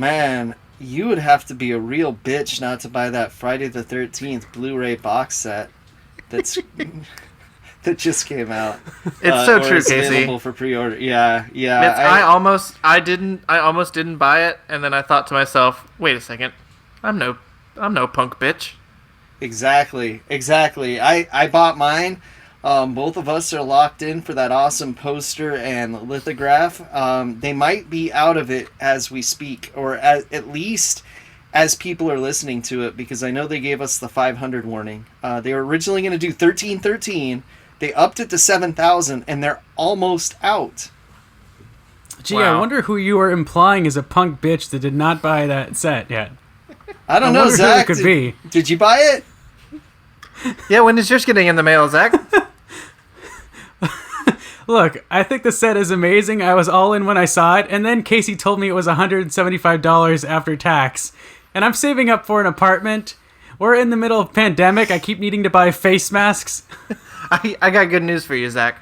man, you would have to be a real bitch not to buy that Friday the 13th Blu-ray box set that's that just came out. It's so true, it's Casey. available for pre-order. Yeah. I almost didn't buy it, and then I thought to myself, wait a second, I'm no punk bitch. Exactly. I bought mine. Both of us are locked in for that awesome poster and lithograph. They might be out of it as we speak, or at least as people are listening to it, because I know they gave us the 500 warning. They were originally going to do 1313. They upped it to 7,000, and they're almost out. Gee, wow. I wonder who you are implying is a punk bitch that did not buy that set yet. I don't know, Zach. Did you buy it? Yeah, when is yours getting in the mail, Zach? Look, I think the set is amazing. I was all in when I saw it, and then Casey told me it was $175 after tax. And I'm saving up for an apartment. We're in the middle of pandemic. I keep needing to buy face masks. I got good news for you, Zach.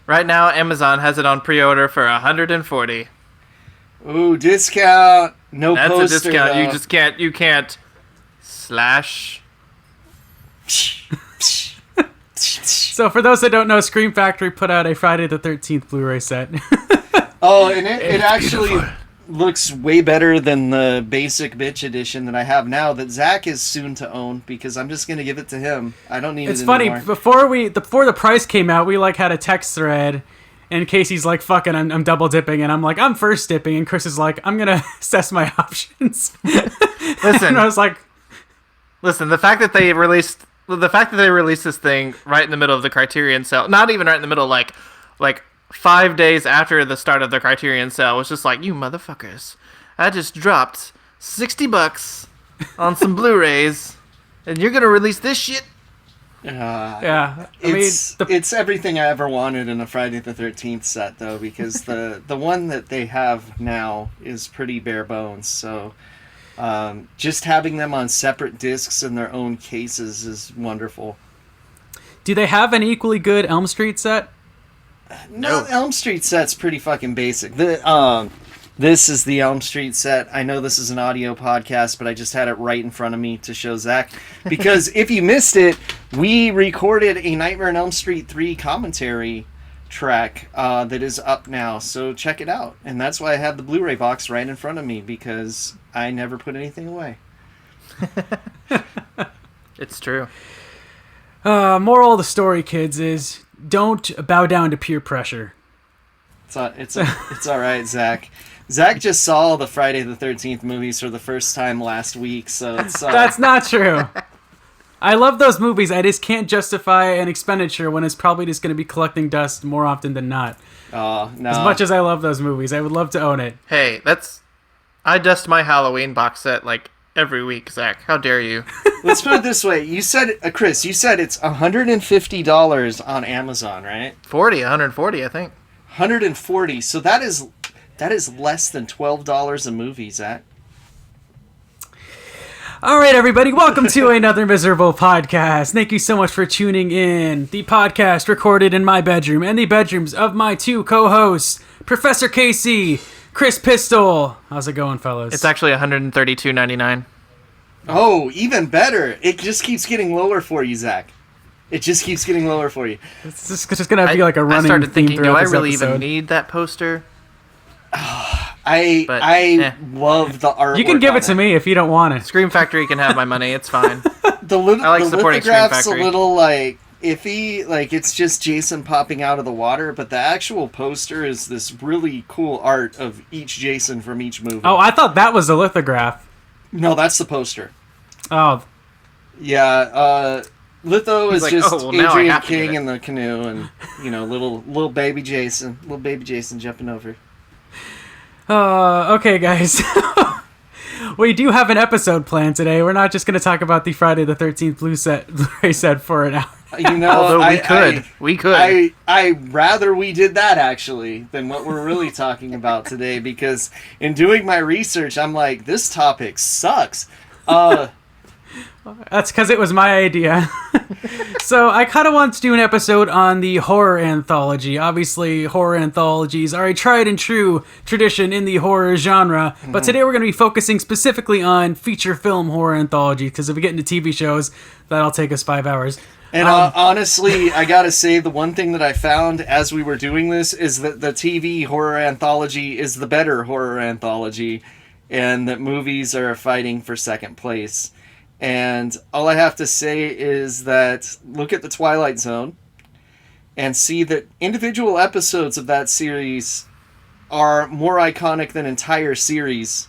Right now, Amazon has it on pre-order for $140. Ooh, discount. No That's poster. That's a discount. Though. You can't slash. So for those that don't know, Scream Factory put out a Friday the 13th Blu-ray set. Oh, and it actually looks way better than the basic bitch edition that I have now that Zach is soon to own, because I'm just going to give it to him. I don't need it anymore. It's funny, before the price came out, we had a text thread, and Casey's like, fucking, I'm double dipping, and I'm like, I'm first dipping, and Chris is like, I'm going to assess my options. Listen. And I was like... Listen, the fact that they released this thing right in the middle of the Criterion sale, not even right in the middle, like 5 days after the start of the Criterion sale, was just like, you motherfuckers, I just dropped $60 on some Blu-rays, and you're gonna release this shit? Yeah, it's everything I ever wanted in a Friday the 13th set, though, because the one that they have now is pretty bare bones, so... just having them on separate discs in their own cases is wonderful. Do they have an equally good Elm Street set? No, Elm Street set's pretty fucking basic. This is the Elm Street set. I know this is an audio podcast, but I just had it right in front of me to show Zach. Because if you missed it, we recorded a Nightmare on Elm Street 3 commentary track that is up now, so check it out. And that's why I have the Blu-ray box right in front of me, because I never put anything away. It's true. Moral of the story, kids, is don't bow down to peer pressure. It's all right, Zach. Zach just saw the Friday the 13th movies for the first time last week, so it's... That's not true. I love those movies. I just can't justify an expenditure when it's probably just going to be collecting dust more often than not. Oh, no. As much as I love those movies, I would love to own it. Hey, I dust my Halloween box set every week, Zach. How dare you? Let's put it this way. You said, Chris, it's $150 on Amazon, right? 140, I think. 140. So that is less than $12 a movie, Zach. All right, everybody, welcome to another miserable podcast. Thank you so much for tuning in. The podcast recorded in my bedroom and the bedrooms of my two co-hosts, Professor Casey, Chris Pistol. How's it going, fellas? It's actually $132.99. Oh, even better. It just keeps getting lower for you, Zach. It just keeps getting lower for you. It's just going to be like a running theme. I started thinking, do I really episode. even need that poster? I love the artwork. You can give it to me if you don't want it. Scream Factory can have my money. It's fine. I like supporting Scream Factory. A little iffy. It's just Jason popping out of the water, but the actual poster is this really cool art of each Jason from each movie. Oh, I thought that was the lithograph. No, that's the poster. Oh. Yeah, Litho is just Adrian King in the canoe, and little baby Jason jumping over. Okay, guys. We do have an episode planned today. We're not just going to talk about the Friday the 13th Blu-ray set for an hour. Although we could. I rather we did that, actually, than what we're really talking about today, because in doing my research, I'm like, this topic sucks. That's because it was my idea. So I kind of want to do an episode on the horror anthology. Obviously, horror anthologies are a tried and true tradition in the horror genre. But today we're going to be focusing specifically on feature film horror anthology. Because if we get into TV shows, that'll take us 5 hours. And honestly, I gotta say, the one thing that I found as we were doing this is that the TV horror anthology is the better horror anthology, and that movies are fighting for second place. And all I have to say is that look at The Twilight Zone and see that individual episodes of that series are more iconic than entire series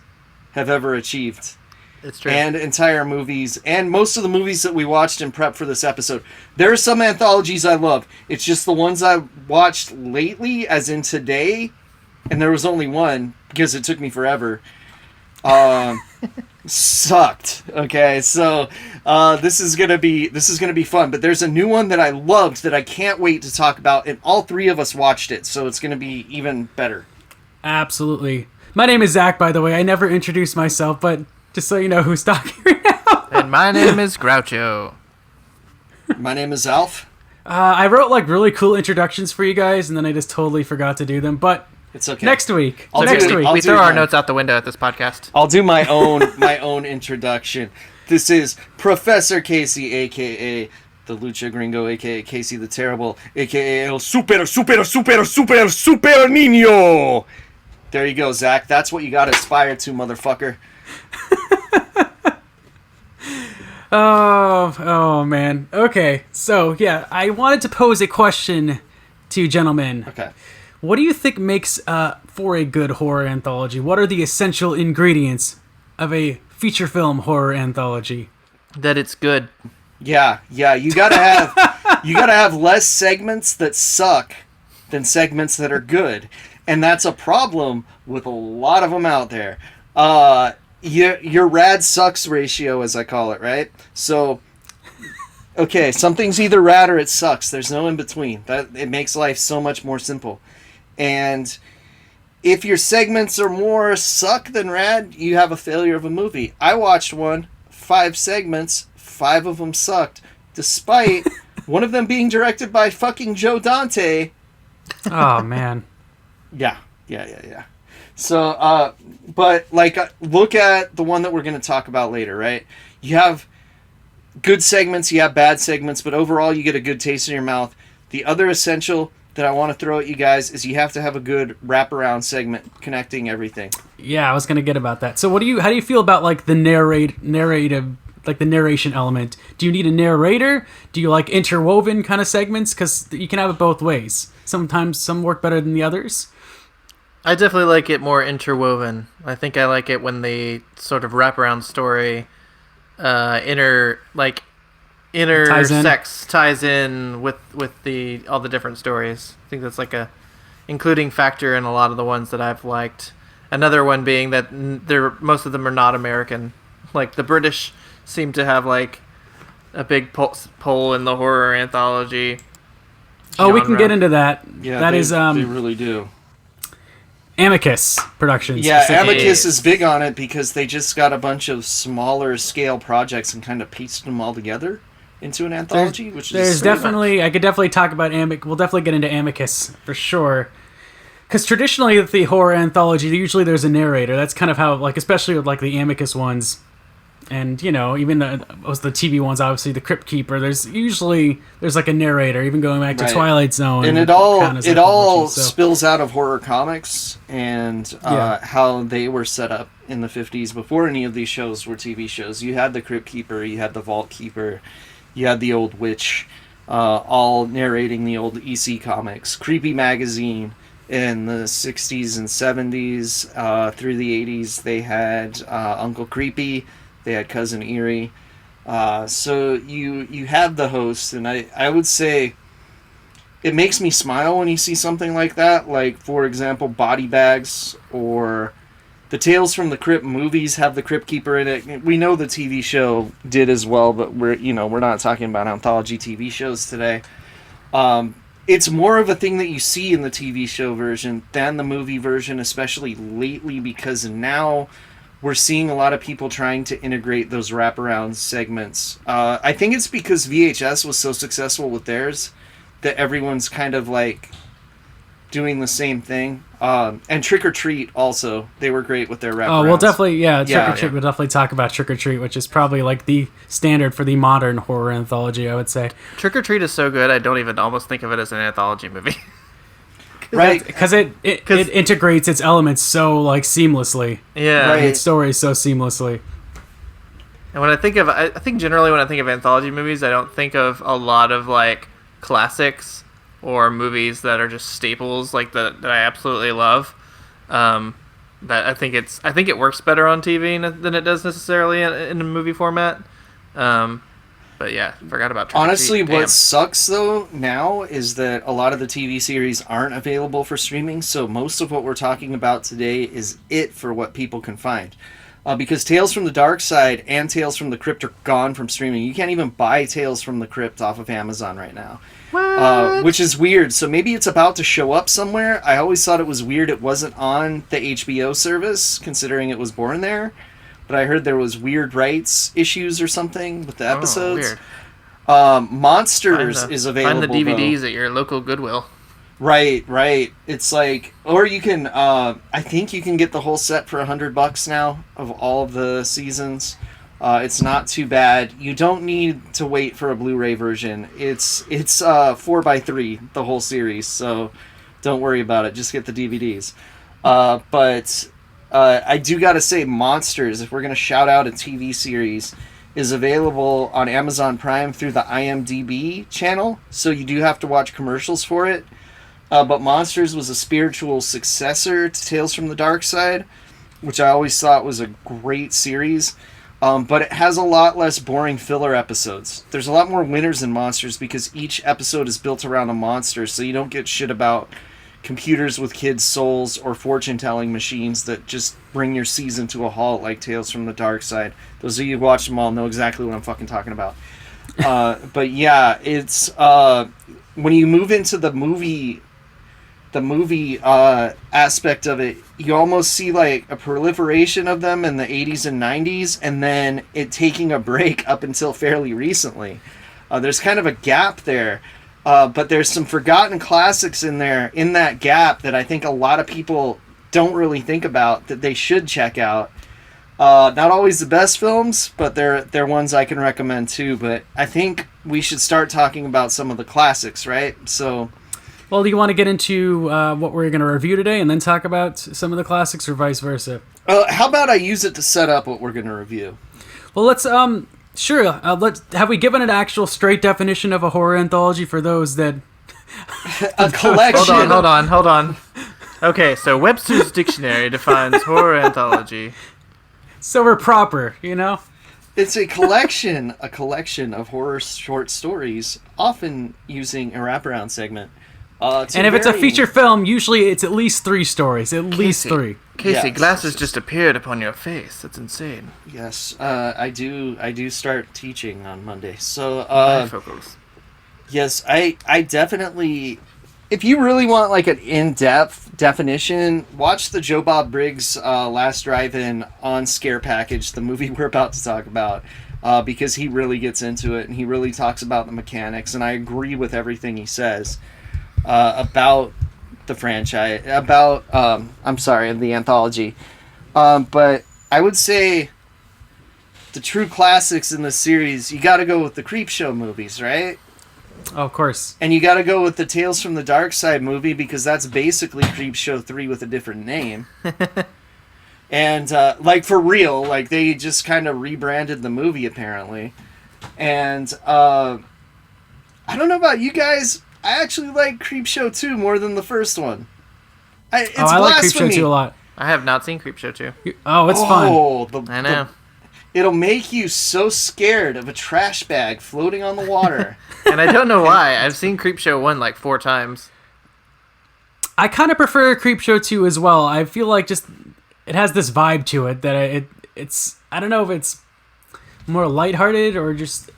have ever achieved. It's true. And entire movies, and most of the movies that we watched in prep for this episode. There are some anthologies I love. It's just the ones I watched lately, as in today, and there was only one, because it took me forever. Sucked. Okay, so this is gonna be fun. But there's a new one that I loved that I can't wait to talk about, and all three of us watched it, so it's gonna be even better. Absolutely. My name is Zach, by the way. I never introduced myself, but just so you know who's talking right now. And my name is Groucho. My name is Alf. I wrote like really cool introductions for you guys, and then I just totally forgot to do them. But It's okay. next week. I'll Next do it. week. I'll We do throw our mine. notes out the window at this podcast. I'll do my own introduction. This is Professor Casey, aka the Lucha Gringo, aka Casey the Terrible, aka El Super Niño. There you go, Zach. That's what you got to aspire to, motherfucker. Oh man. Okay. So yeah, I wanted to pose a question to you gentlemen. Okay. What do you think makes for a good horror anthology? What are the essential ingredients of a feature film horror anthology? That it's good. Yeah. You gotta have less segments that suck than segments that are good, and that's a problem with a lot of them out there. Your rad sucks ratio, as I call it, right? So, okay, something's either rad or it sucks. There's no in between. It makes life so much more simple. And if your segments are more suck than rad, you have a failure of a movie. I watched 5 segments, 5 of them sucked, despite one of them being directed by fucking Joe Dante. Oh man. Yeah. So, but like, look at the one that we're going to talk about later, right? You have good segments, you have bad segments, but overall you get a good taste in your mouth. The other essential that I want to throw at you guys is you have to have a good wraparound segment connecting everything. Yeah, I was gonna get about that. So how do you feel about like the narrative, like the narration element? Do you need a narrator? Do you like interwoven kind of segments? Because you can have it both ways. Sometimes some work better than the others. I definitely like it more interwoven. I think I like it when the sort of wraparound story ties in with all the different stories. I think that's like a including factor in a lot of the ones that I've liked. Another one being that most of them are not American. Like the British seem to have like a big pull in the horror anthology Oh, we can genre. get into that. Yeah, that they is really do. Amicus Productions. Yeah, specifically. Amicus is big on it because they just got a bunch of smaller scale projects and kind of pasted them all together into an anthology, There's definitely, I could definitely talk about Amicus. We'll definitely get into Amicus for sure. Because traditionally with the horror anthology, usually there's a narrator. That's kind of how, like, especially with like the Amicus ones, and you know, even the TV ones, obviously the Crypt Keeper. There's like a narrator, even going back to Right. Twilight Zone. And it all anthology, so. spills out of horror comics and how they were set up in the 50s before any of these shows were TV shows. You had the Crypt Keeper, you had the Vault Keeper, you had the Old Witch, all narrating the old EC comics. Creepy magazine in the 60s and 70s through the 80s. They had Uncle Creepy, they had Cousin Eerie. So you have the host, and I would say it makes me smile when you see something like that. Like, for example, Body Bags or the Tales from the Crypt movies have the Crypt Keeper in it. We know the TV show did as well, but we're not talking about anthology TV shows today. It's more of a thing that you see in the TV show version than the movie version, especially lately, because now we're seeing a lot of people trying to integrate those wraparound segments. I think it's because VHS was so successful with theirs that everyone's kind of like doing the same thing. And Trick or Treat also, they were great with their wraparounds. Oh, we'll definitely, Trick or Treat, we'll definitely talk about Trick or Treat, which is probably like the standard for the modern horror anthology, I would say. Trick or Treat is so good, I don't even almost think of it as an anthology movie. Right, because it integrates its elements so like seamlessly. Yeah, right. Its stories so seamlessly. And when I think generally when I think of anthology movies, I don't think of a lot of like classics or movies that are just staples like that I absolutely love. That I think it works better on TV than it does necessarily in a movie format. But yeah, forgot about Trick or Treat. Honestly, what sucks though now is that a lot of the TV series aren't available for streaming, so most of what we're talking about today is it for what people can find. Because Tales from the Dark Side and Tales from the Crypt are gone from streaming. You can't even buy Tales from the Crypt off of Amazon right now. Which is weird. So maybe it's about to show up somewhere. I always thought it was weird it wasn't on the HBO service, considering it was born there. But I heard there was weird rights issues or something with the episodes. Weird. Monsters is available. Find the DVDs at your local Goodwill. Right. It's like, or you can, I think you can get the whole set for $100 now of all of the seasons. It's not too bad. You don't need to wait for a Blu-ray version. It's 4x3 the whole series, so don't worry about it. Just get the DVDs. But I do gotta say, Monsters, if we're gonna shout out a TV series, is available on Amazon Prime through the IMDb channel, so you do have to watch commercials for it. But Monsters was a spiritual successor to Tales from the Dark Side, which I always thought was a great series. But it has a lot less boring filler episodes. There's a lot more winners in Monsters because each episode is built around a monster, so you don't get shit about computers with kids' souls or fortune-telling machines that just bring your season to a halt like Tales from the Dark Side. Those of you who watch them all know exactly what I'm fucking talking about. But yeah, it's when you move into the movie aspect of it, you almost see like a proliferation of them in the 80s and 90s, and then it taking a break up until fairly recently. There's kind of a gap there. But there's some forgotten classics in there, in that gap, that I think a lot of people don't really think about, that they should check out. Not always the best films, but they're ones I can recommend too. But I think we should start talking about some of the classics, right? So, well, do you want to get into what we're going to review today and then talk about some of the classics, or vice versa? How about I use it to set up what we're going to review? Well, let's sure. Have we given an actual straight definition of a horror anthology for those that a collection? Hold on. Okay, so Webster's Dictionary defines horror anthology. So we're proper, you know? It's a collection of horror short stories, often using a wraparound segment. And if it's a feature film, usually it's at least 3 stories. At least 3. Casey, yes. Glasses just appeared upon your face. That's insane. Yes, I do start teaching on Monday. So, bifocals. Yes, I definitely... If you really want like an in-depth definition, watch the Joe Bob Briggs Last Drive-In on Scare Package, the movie we're about to talk about, because he really gets into it and he really talks about the mechanics, and I agree with everything he says about the franchise, about the anthology. But I would say the true classics in the series, you got to go with the Creepshow movies, right? Oh, of course. And you got to go with the Tales from the Dark Side movie, because that's basically Creepshow 3 with a different name. And like for real, like they just kind of rebranded the movie apparently. And I don't know about you guys, I actually like Creepshow 2 more than the first one. I like Creepshow 2 a lot. I have not seen Creepshow 2. It's fun. I know. It'll make you so scared of a trash bag floating on the water. And I don't know why. I've seen Creepshow 1 like 4 times. I kind of prefer Creepshow 2 as well. I feel like just it has this vibe to it that it's I don't know if it's more lighthearted or just...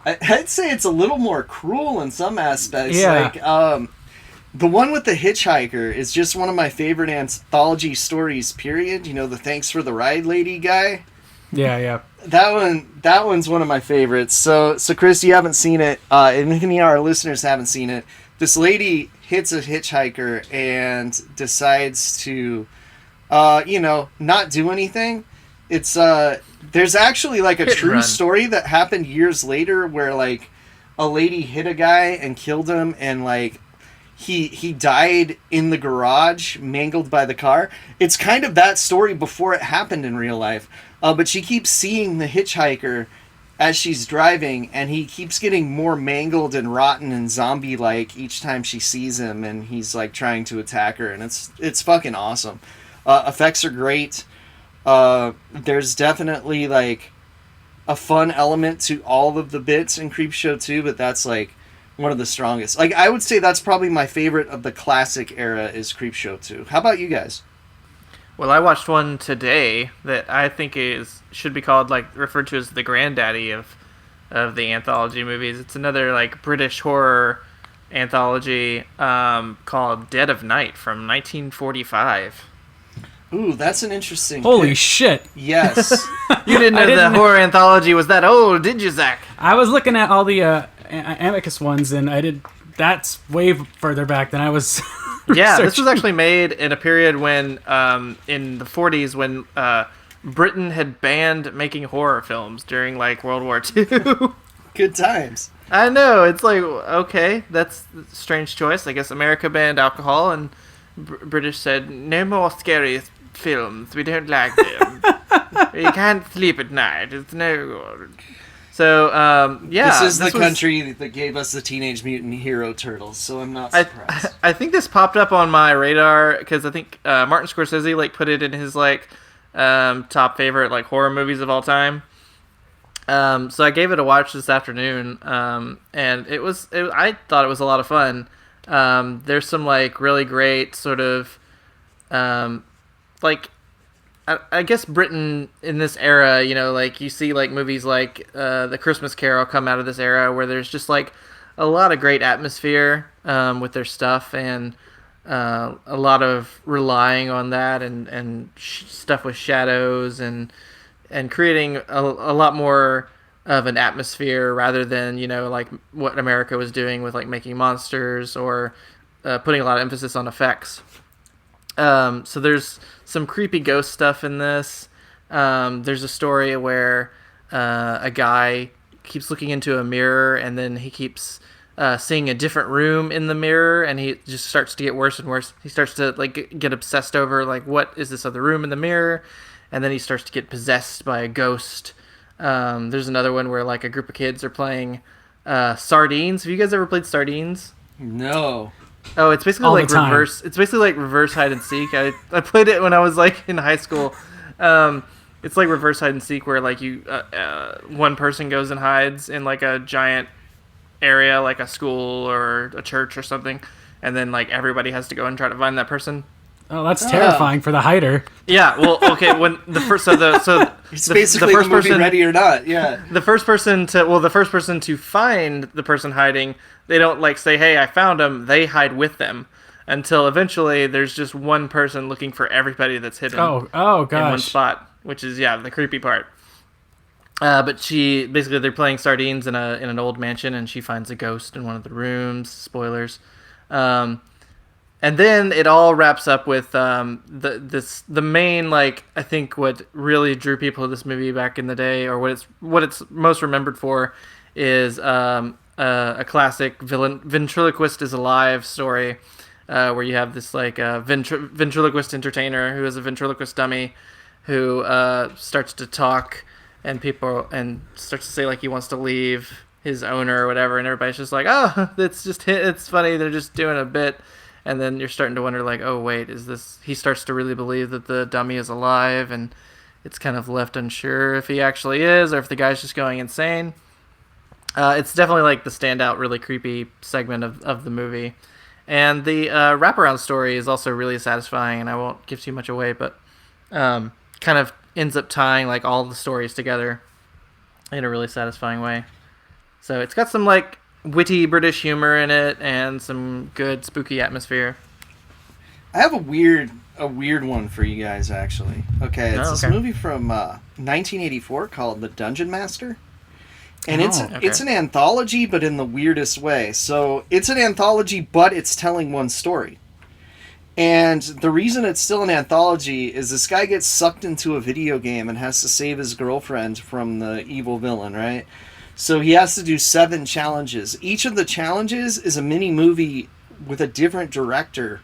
I'd say it's a little more cruel in some aspects. Yeah. Like, The one with the hitchhiker is just one of my favorite anthology stories, period. You know, the Thanks for the Ride Lady guy? Yeah. That one's one of my favorites. So Kris, you haven't seen it, and any of our listeners haven't seen it. This lady hits a hitchhiker and decides to, not do anything. It's, there's actually like a true story that happened years later where like a lady hit a guy and killed him, and like he died in the garage, mangled by the car. It's kind of that story before it happened in real life. But she keeps seeing the hitchhiker as she's driving, and he keeps getting more mangled and rotten and zombie-like each time she sees him, and he's like trying to attack her, and it's fucking awesome. Effects are great. There's definitely like a fun element to all of the bits in Creepshow 2, but that's like one of the strongest. Like, I would say that's probably my favorite of the classic era is Creepshow 2. How about you guys? Well, I watched one today that I think should be called, like, referred to as the granddaddy of the anthology movies. It's another like British horror anthology called Dead of Night from 1945. Ooh, that's an interesting Holy pick. shit. Yes. You didn't know the horror anthology was that old, did you, Zach? I was looking at all the Amicus ones, and that's way further back than I was. Yeah, this was actually made in a period when, in the 40s, when Britain had banned making horror films during, like, World War II. Good times. I know, it's like, okay, that's a strange choice. I guess America banned alcohol, and British said, no more scary films, we don't like them. You can't sleep at night, it's no good. So, yeah. This is the country that gave us the Teenage Mutant Hero Turtles, so I'm not surprised. I think this popped up on my radar because I think Martin Scorsese like put it in his like top favorite like horror movies of all time. So I gave it a watch this afternoon, and I thought it was a lot of fun. There's some like really great sort of like. I guess Britain in this era, you know, like you see like movies like The Christmas Carol come out of this era where there's just like a lot of great atmosphere with their stuff, and a lot of relying on that and stuff with shadows and creating a lot more of an atmosphere rather than, you know, like what America was doing with like making monsters or putting a lot of emphasis on effects. So there's some creepy ghost stuff in this. There's a story where a guy keeps looking into a mirror, and then he keeps seeing a different room in the mirror, and he just starts to get worse and worse. He starts to like get obsessed over like, what is this other room in the mirror? And then he starts to get possessed by a ghost. There's another one where like a group of kids are playing sardines. Have you guys ever played sardines? No. Oh, it's basically like reverse. It's basically like reverse hide and seek. I played it when I was like in high school. It's like reverse hide and seek where like you one person goes and hides in like a giant area, like a school or a church or something, and then like everybody has to go and try to find that person. Oh, that's terrifying for the hider. Yeah. Well, okay. When the first it's basically the movie Ready or Not. Yeah. The first person to find the person hiding, they don't like say, "Hey, I found him." They hide with them until eventually there's just one person looking for everybody that's hidden. Oh, gosh. In one spot, which is the creepy part. But they're playing sardines in an old mansion, and she finds a ghost in one of the rooms. Spoilers. And then it all wraps up with the main, like, I think what really drew people to this movie back in the day, or what it's most remembered for, is a classic ventriloquist is alive story, where you have this like ventriloquist entertainer who is a ventriloquist dummy who starts to talk and starts to say like he wants to leave his owner or whatever, and everybody's just like, oh, it's funny, they're just doing a bit. And then you're starting to wonder, like, oh, wait, is this... He starts to really believe that the dummy is alive, and it's kind of left unsure if he actually is, or if the guy's just going insane. It's definitely, like, the standout, really creepy segment of the movie. And the wraparound story is also really satisfying, and I won't give too much away, but kind of ends up tying, like, all the stories together in a really satisfying way. So it's got some, like... witty British humor in it and some good spooky atmosphere. I have a weird one for you guys, actually. Okay, it's this movie from 1984 called The Dungeon Master. And it's an anthology, but in the weirdest way. So it's an anthology, but it's telling one story. And the reason it's still an anthology is this guy gets sucked into a video game and has to save his girlfriend from the evil villain, right? So he has to do 7 challenges. Each of the challenges is a mini movie with a different director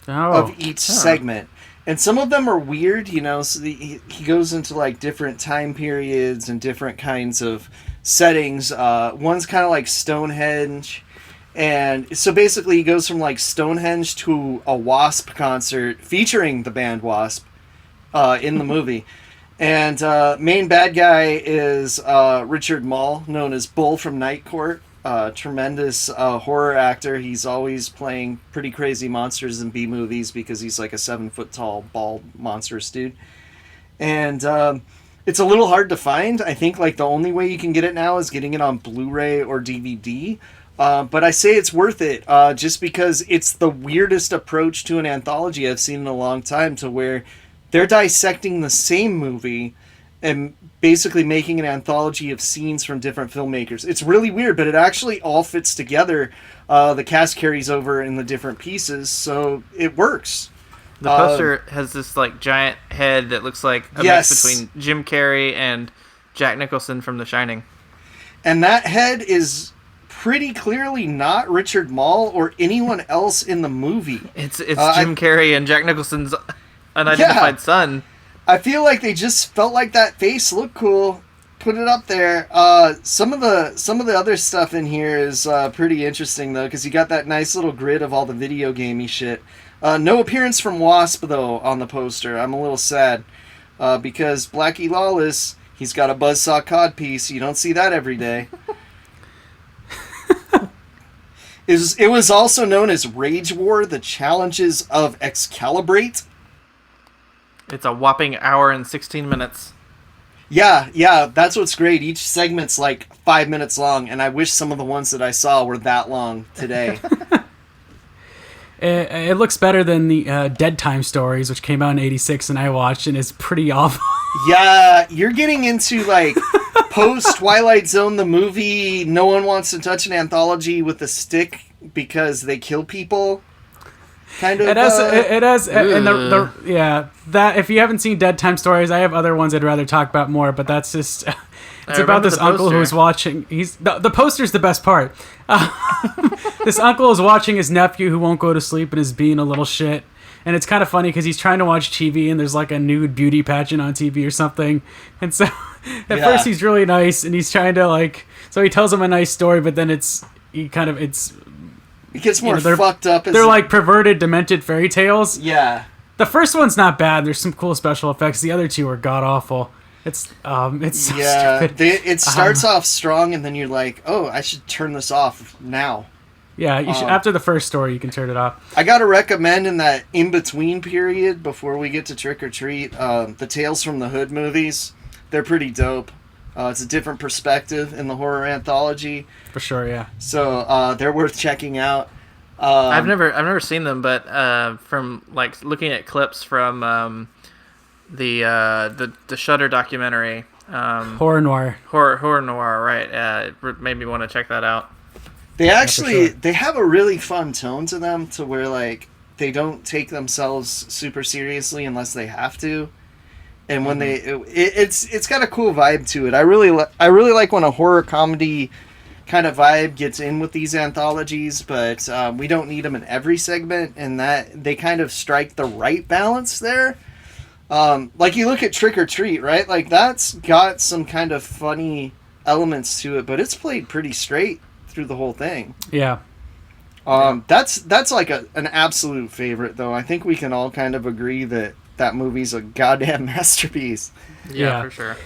of each segment. And some of them are weird, you know, so he goes into like different time periods and different kinds of settings. One's kind of like Stonehenge. And so basically he goes from like Stonehenge to a Wasp concert featuring the band Wasp in the movie. And main bad guy is Richard Mall, known as Bull from Night Court. Tremendous horror actor. He's always playing pretty crazy monsters in B-movies because he's like a 7-foot tall, bald, monstrous dude. And it's a little hard to find. I think like the only way you can get it now is getting it on Blu-ray or DVD. But I say it's worth it just because it's the weirdest approach to an anthology I've seen in a long time, to where they're dissecting the same movie and basically making an anthology of scenes from different filmmakers. It's really weird, but it actually all fits together. The cast carries over in the different pieces, so it works. The poster has this like giant head that looks like a mix between Jim Carrey and Jack Nicholson from The Shining. And that head is pretty clearly not Richard Mall or anyone else in the movie. It's Jim Carrey and Jack Nicholson's unidentified son. I feel like they just felt like that face looked cool, put it up there. Some of the other stuff in here is pretty interesting though, because you got that nice little grid of all the video gamey shit. No appearance from Wasp though on the poster. I'm a little sad because Blackie Lawless, he's got a buzzsaw codpiece. You don't see that every day. It was also known as Rage War: The Challenges of Excalibrate. It's a whopping hour and 16 minutes. Yeah, that's what's great. Each segment's like 5 minutes long, and I wish some of the ones that I saw were that long today. It looks better than the Deadtime stories, which came out in '86, and I watched, and it's pretty awful. Yeah, you're getting into like post-Twilight Zone, the movie. No one wants to touch an anthology with a stick because they kill people. Kind of. It has, and that if you haven't seen Deadtime stories, I have other ones I'd rather talk about more, but that's just. It's about this uncle who's watching. The poster's the best part. This uncle is watching his nephew who won't go to sleep and is being a little shit. And it's kind of funny because he's trying to watch TV and there's like a nude beauty pageant on TV or something. And so at first he's really nice and he's trying to so he tells him a nice story, but then it gets more fucked up. They're like perverted, demented fairy tales. Yeah. The first one's not bad. There's some cool special effects. The other two are god awful. It's so stupid. It starts off strong, and then you're like, "Oh, I should turn this off now." Yeah, you should. After the first story, you can turn it off. I gotta recommend in that in between period before we get to Trick or Treat, the Tales from the Hood movies. They're pretty dope. It's a different perspective in the horror anthology. For sure, yeah. So they're worth checking out. I've never seen them, but from like looking at clips from the Shudder documentary, horror noir, right? It made me want to check that out. They actually they have a really fun tone to them, to where like they don't take themselves super seriously unless they have to, and when it's got a cool vibe to it. I really like when a horror comedy kind of vibe gets in with these anthologies, but we don't need them in every segment, and that they kind of strike the right balance there. Like you look at Trick or Treat, right? Like that's got some kind of funny elements to it, but it's played pretty straight through the whole thing. Yeah. That's like an absolute favorite, though. I think we can all kind of agree that movie's a goddamn masterpiece. Yeah, for sure.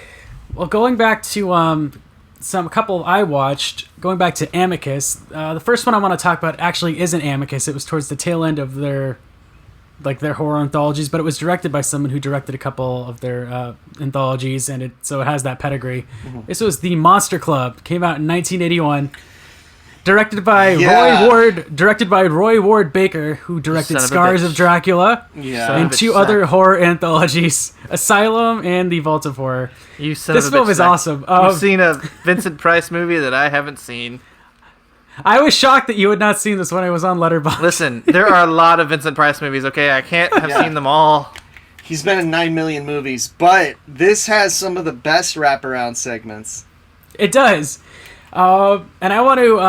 Well, going back to a couple I watched, going back to Amicus, the first one I want to talk about actually isn't Amicus. It was towards the tail end of their horror anthologies, but it was directed by someone who directed a couple of their anthologies, and so it has that pedigree. Mm-hmm. This was The Monster Club. Came out in 1981. Directed by Roy Ward Baker, who directed Scars of Dracula and two other horror anthologies, Asylum and The Vault of Horror. This film is awesome. You've seen a Vincent Price movie that I haven't seen. I was shocked that you had not seen this when I was on Letterboxd. Listen, there are a lot of Vincent Price movies, okay? I can't have seen them all. He's been in 9 million movies, but this has some of the best wraparound segments. It does. And I want to,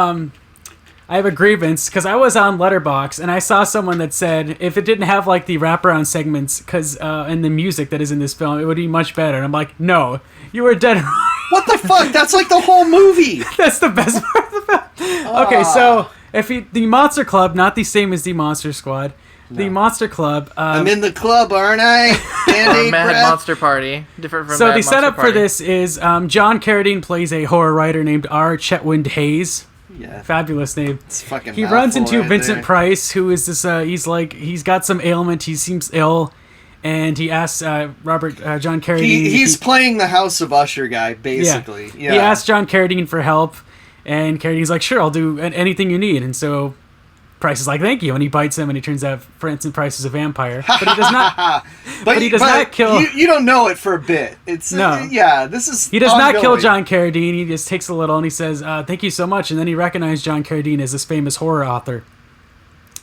I have a grievance, because I was on Letterboxd, and I saw someone that said, if it didn't have, like, the wraparound segments, and the music that is in this film, it would be much better. And I'm like, no, you were dead wrong. What the fuck? That's like the whole movie! That's the best part of the film. Okay, so, the Monster Club, not the same as the Monster Squad, the Monster Club. I'm in the club, aren't I? Band-Aid Mad breath. Monster Party. Different from So Mad the setup Monster for this is John Carradine plays a horror writer named R. Chetwynd Hayes. Yeah. Fabulous name. It's fucking He runs into right Vincent there. Price, who is this, he's got some ailment, he seems ill, and he asks John Carradine... He's playing the House of Usher guy, basically. Yeah. He asks John Carradine for help, and Carradine's like, sure, I'll do anything you need, and so... Price is like, thank you, and he bites him, and he turns out Vincent Price is a vampire. But he does not. but he does not kill. You don't know it for a bit. It's no. This is. He does ongoing. not kill John Carradine. He just takes a little, and he says, "Thank you so much." And then he recognizes John Carradine as this famous horror author.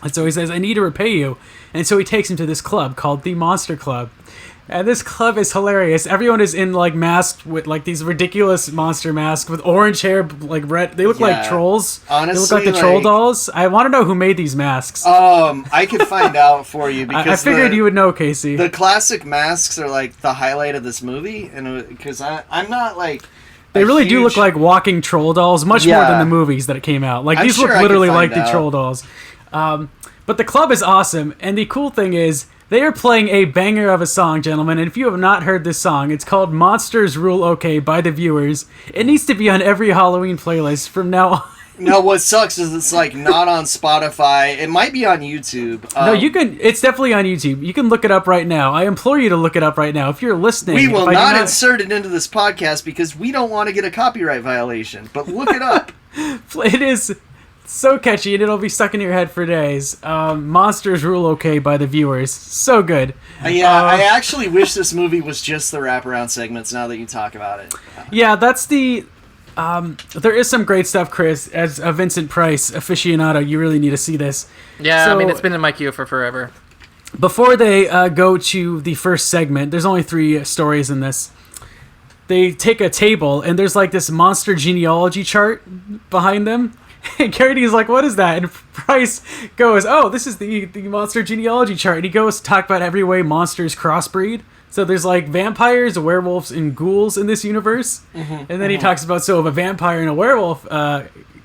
And so he says, "I need to repay you." And so he takes him to this club called the Monster Club. And this club is hilarious. Everyone is in like masked with like these ridiculous monster masks with orange hair, like red. They look like trolls. Honestly, they look like the troll dolls. I want to know who made these masks. I could find out for you because I figured you would know, Casey. The classic masks are like the highlight of this movie, and because I'm not like. They really do look like walking troll dolls, much more than the movies that it came out. Like these look literally like the troll dolls. But the club is awesome, and the cool thing is. They are playing a banger of a song, gentlemen, and if you have not heard this song, it's called Monsters Rule OK by the Viewers. It needs to be on every Halloween playlist from now on. No, what sucks is it's like not on Spotify. It might be on YouTube. No, you can. It's definitely on YouTube. You can look it up right now. I implore you to look it up right now. If you're listening, we will not insert it into this podcast because we don't want to get a copyright violation. But look it up. It is so catchy, and it'll be stuck in your head for days. Monsters Rule OK by the Viewers. So good. I actually wish this movie was just the wraparound segments now that you talk about it. Yeah, that's the... there is some great stuff, Chris. As a Vincent Price aficionado, you really need to see this. Yeah, so, I mean, it's been in my queue for forever. Before they go to the first segment, there's only 3 stories in this. They take a table, and there's like this monster genealogy chart behind them. And Carradine's like, what is that? And Price goes, oh, this is the monster genealogy chart. And he goes to talk about every way monsters crossbreed. So there's like vampires, werewolves, and ghouls in this universe. Mm-hmm, and then he talks about, so if a vampire and a werewolf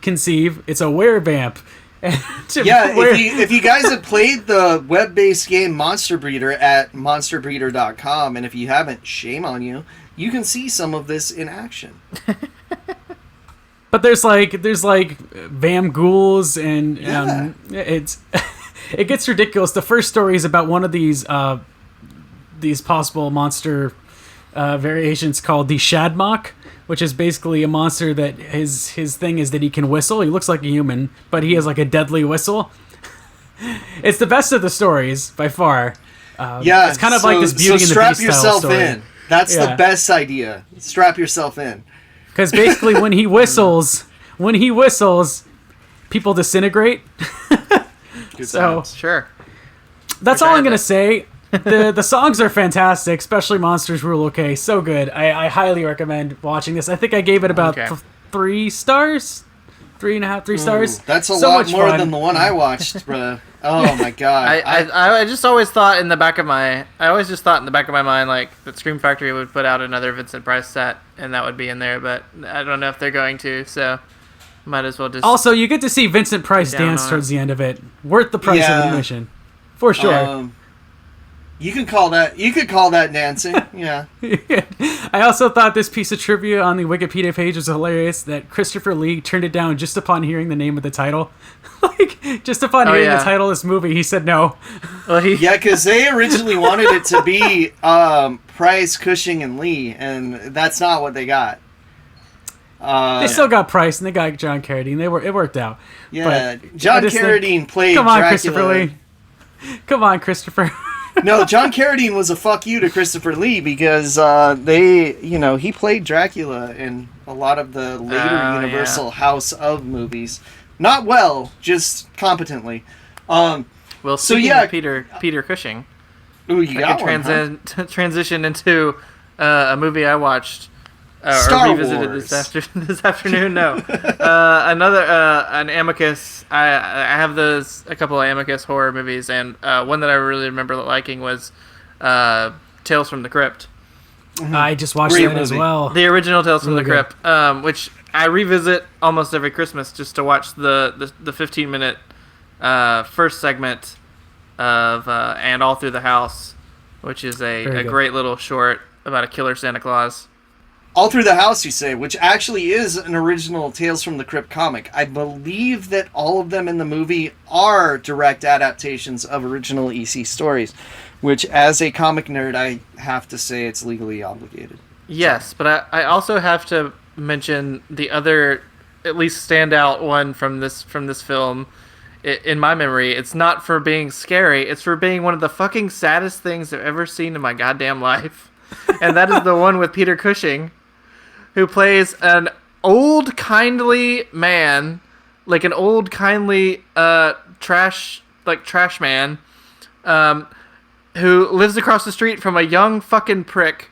conceive, it's a werevamp. If you guys have played the web-based game Monster Breeder at monsterbreeder.com, and if you haven't, shame on you, you can see some of this in action. But there's like vam ghouls and it's it gets ridiculous. The first story is about one of these possible monster variations called the Shadmock, which is basically a monster that his thing is that he can whistle. He looks like a human, but he has like a deadly whistle. It's the best of the stories by far. It's kind of like this Beauty and the Beast strap style yourself story. in. That's the best idea. Strap yourself in. Because basically, when he whistles, people disintegrate. So sure, that's all I'm gonna say. The songs are fantastic, especially Monsters Rule OK. So good. I highly recommend watching this. I think I gave it about 3 stars, 3.5, 3 stars. That's a lot more than the one I watched, bro. Oh my god! I just always thought in the back of my mind like that Scream Factory would put out another Vincent Price set and that would be in there, but I don't know if they're going to, so might as well just. Also, you get to see Vincent Price dance towards the end of it. Worth the price of admission, for sure. You could call that dancing. Yeah. I also thought this piece of trivia on the Wikipedia page was hilarious that Christopher Lee turned it down just upon hearing the name of the title. Just upon hearing the title of this movie, he said no. Well, because they originally wanted it to be Price, Cushing, and Lee, and that's not what they got. They still got Price and they got John Carradine. It worked out. Yeah, but John Carradine played Come on, Dracula. Christopher Lee. Come on, Christopher. No, John Carradine was a fuck you to Christopher Lee because he played Dracula in a lot of the later Universal House of movies. Not well, just competently. Well, speaking of Peter Cushing, ooh, you got one, transition into a movie I watched. Star revisited Wars. this afternoon. No, another an Amicus. I have a couple of Amicus horror movies, and one that I really remember liking was Tales from the Crypt. I just watched that as well. The original Tales from the Crypt, which I revisit almost every Christmas just to watch the 15-minute first segment of And All Through the House, which is a great little short about a killer Santa Claus. All Through the House, you say, which actually is an original Tales from the Crypt comic. I believe that all of them in the movie are direct adaptations of original EC stories, which, as a comic nerd, I have to say it's legally obligated. Yes, but I also have to mention the other, at least standout one from this film. In my memory, it's not for being scary, it's for being one of the fucking saddest things I've ever seen in my goddamn life. And that is the one with Peter Cushing, who plays an old, kindly man, like an old, kindly trash man, who lives across the street from a young fucking prick,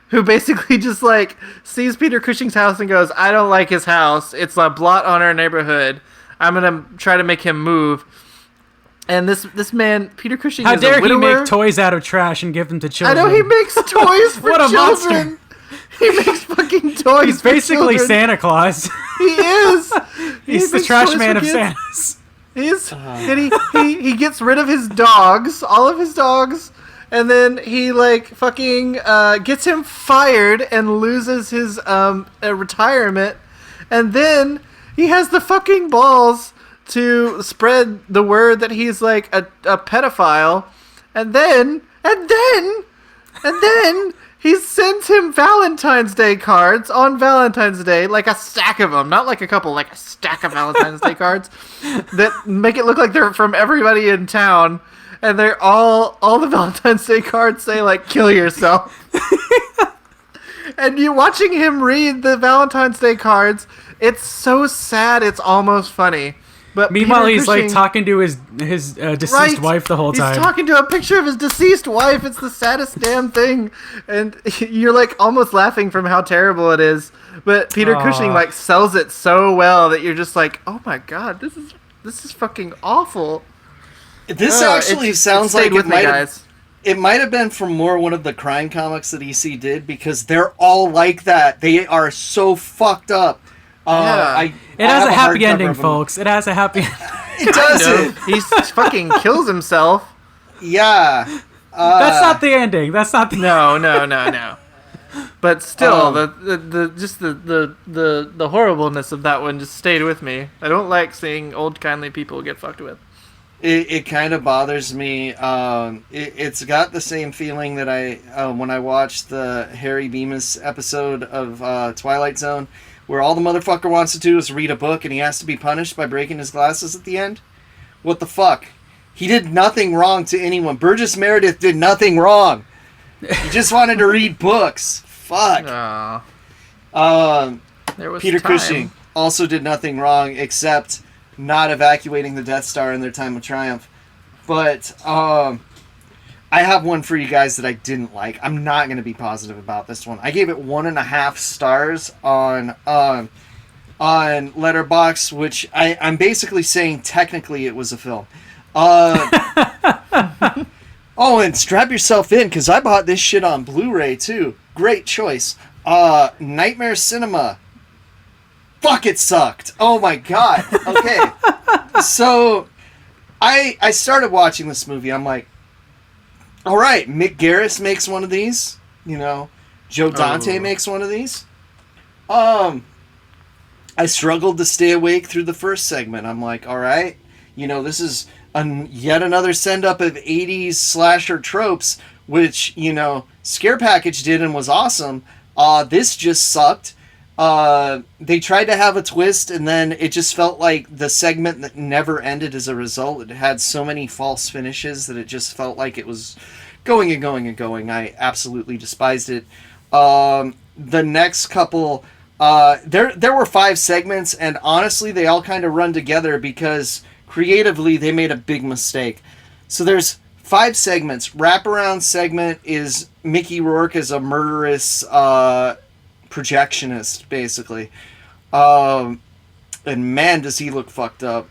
who basically just, like, sees Peter Cushing's house and goes, I don't like his house. It's a blot on our neighborhood. I'm going to try to make him move. And this man, Peter Cushing, is a widower. How dare he make toys out of trash and give them to children? I know, he makes toys for what a children. Monster. He makes fuking toys. He's basically children. Santa Claus. He is. He's the trash man of Santas. He is. And he gets rid of his dogs, all of his dogs, and then he fucking gets him fired and loses his retirement, and then he has the fucking balls to spread the word that he's like a pedophile, and then he sends him Valentine's Day cards on Valentine's Day, like a stack of them, not like a couple, like a stack of Valentine's Day cards that make it look like they're from everybody in town, and they're all the Valentine's Day cards say like kill yourself. And you watching him read the Valentine's Day cards, it's so sad, it's almost funny. But meanwhile, he's like talking to his deceased wife the whole time. He's talking to a picture of his deceased wife. It's the saddest damn thing, and you're like almost laughing from how terrible it is. But Peter Cushing like sells it so well that you're just like, oh my god, this is fucking awful. This actually sounds like it might have been from more one of the crime comics that EC did, because they're all like that. They are so fucked up. It has a happy ending, folks. It has a happy ending. It doesn't. He fucking kills himself. Yeah. That's not the ending. That's not the No. But still, the horribleness of that one just stayed with me. I don't like seeing old kindly people get fucked with. It kind of bothers me. It's got the same feeling that when I watched the Harry Bemis episode of Twilight Zone, where all the motherfucker wants to do is read a book and he has to be punished by breaking his glasses at the end. What the fuck? He did nothing wrong to anyone. Burgess Meredith did nothing wrong. He just wanted to read books. Fuck. Peter Cushing also did nothing wrong except not evacuating the Death Star in their time of triumph. But I have one for you guys that I didn't like. I'm not going to be positive about this one. I gave it 1.5 stars on Letterboxd, which I'm basically saying technically it was a film. Oh, and strap yourself in, because I bought this shit on Blu-ray too. Great choice. Nightmare Cinema. Fuck, it sucked. Oh my god. Okay. So I started watching this movie. I'm like, all right, Mick Garris makes one of these. Joe Dante makes one of these. I struggled to stay awake through the first segment. I'm like, all right, this is yet another send-up of 80s slasher tropes, which, Scare Package did and was awesome. This just sucked. They tried to have a twist, and then it just felt like the segment that never ended as a result. It had so many false finishes that it just felt like it was going and going and going. I absolutely despised it. The next couple, there were 5 segments, and honestly, they all kind of run together because creatively they made a big mistake. So there's 5 segments. Wraparound segment is Mickey Rourke as a murderous projectionist, basically. And man, does he look fucked up.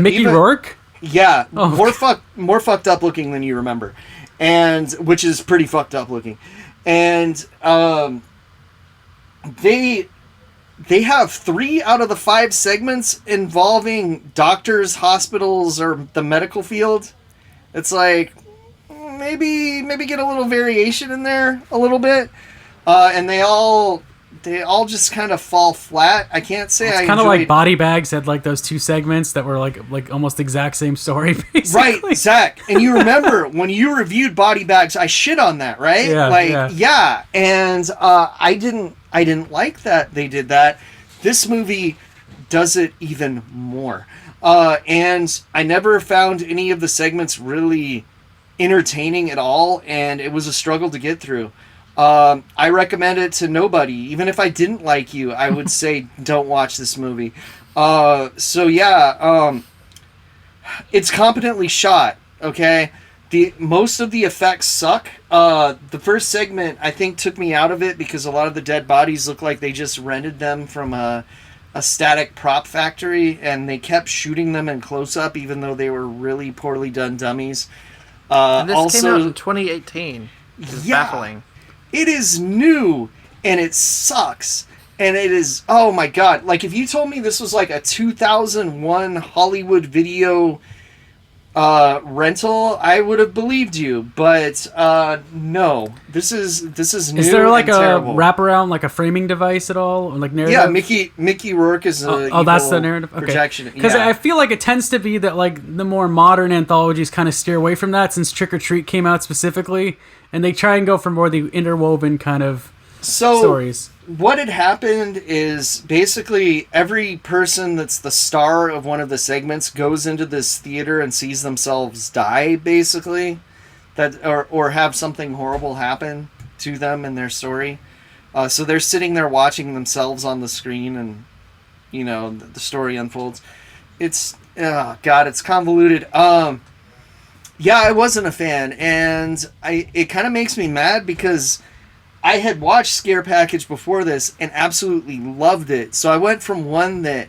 Mickey Rourke? Yeah, Oh. more fucked up looking than you remember, and which is pretty fucked up looking, and they have 3 out of the 5 segments involving doctors, hospitals, or the medical field. It's like maybe get a little variation in there a little bit, and they all just kind of fall flat. I can't say It's I kind of enjoyed... like Body Bags had like those 2 segments that were like almost the exact same story, basically. Right, Zach. And you remember when you reviewed Body Bags, I shit on that, right? Yeah, And I didn't like that they did that. This movie does it even more. And I never found any of the segments really entertaining at all, and it was a struggle to get through. I recommend it to nobody. Even if I didn't like you, I would say don't watch this movie. It's competently shot, okay? Most of the effects suck. The first segment, I think, took me out of it because a lot of the dead bodies look like they just rented them from a static prop factory, and they kept shooting them in close-up even though they were really poorly done dummies. And this also, came out in 2018, which is baffling. It is new, and it sucks. And it is, oh my god. Like, if you told me this was like a 2001 Hollywood video rental, I would have believed you. But no, this is new. Is there like and a terrible. wraparound, like a framing device at all, or like narrative? Yeah, Mickey Rourke is a that's the narrative. Okay. Projection. Because Yeah. I feel like it tends to be that like the more modern anthologies kind of steer away from that, since Trick or Treat came out specifically, and they try and go for more the interwoven kind of stories. What had happened is basically every person that's the star of one of the segments goes into this theater and sees themselves die, basically, or have something horrible happen to them in their story. So they're sitting there watching themselves on the screen, and the story unfolds. It's it's convoluted. Yeah, I wasn't a fan, and it kind of makes me mad because I had watched Scare Package before this and absolutely loved it. So I went from one that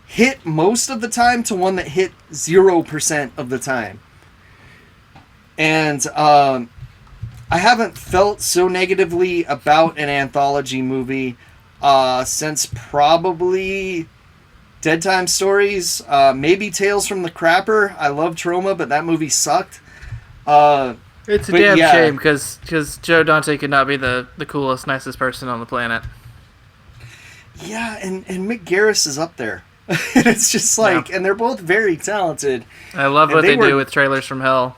hit most of the time to one that hit 0% of the time. And I haven't felt so negatively about an anthology movie since probably Deadtime Stories, maybe Tales from the Crapper. I love Trauma, but that movie sucked. It's a damn shame because Joe Dante could not be the coolest, nicest person on the planet. Yeah, and Mick Garris is up there. And it's just like, and they're both very talented. I love what they do with Trailers from Hell.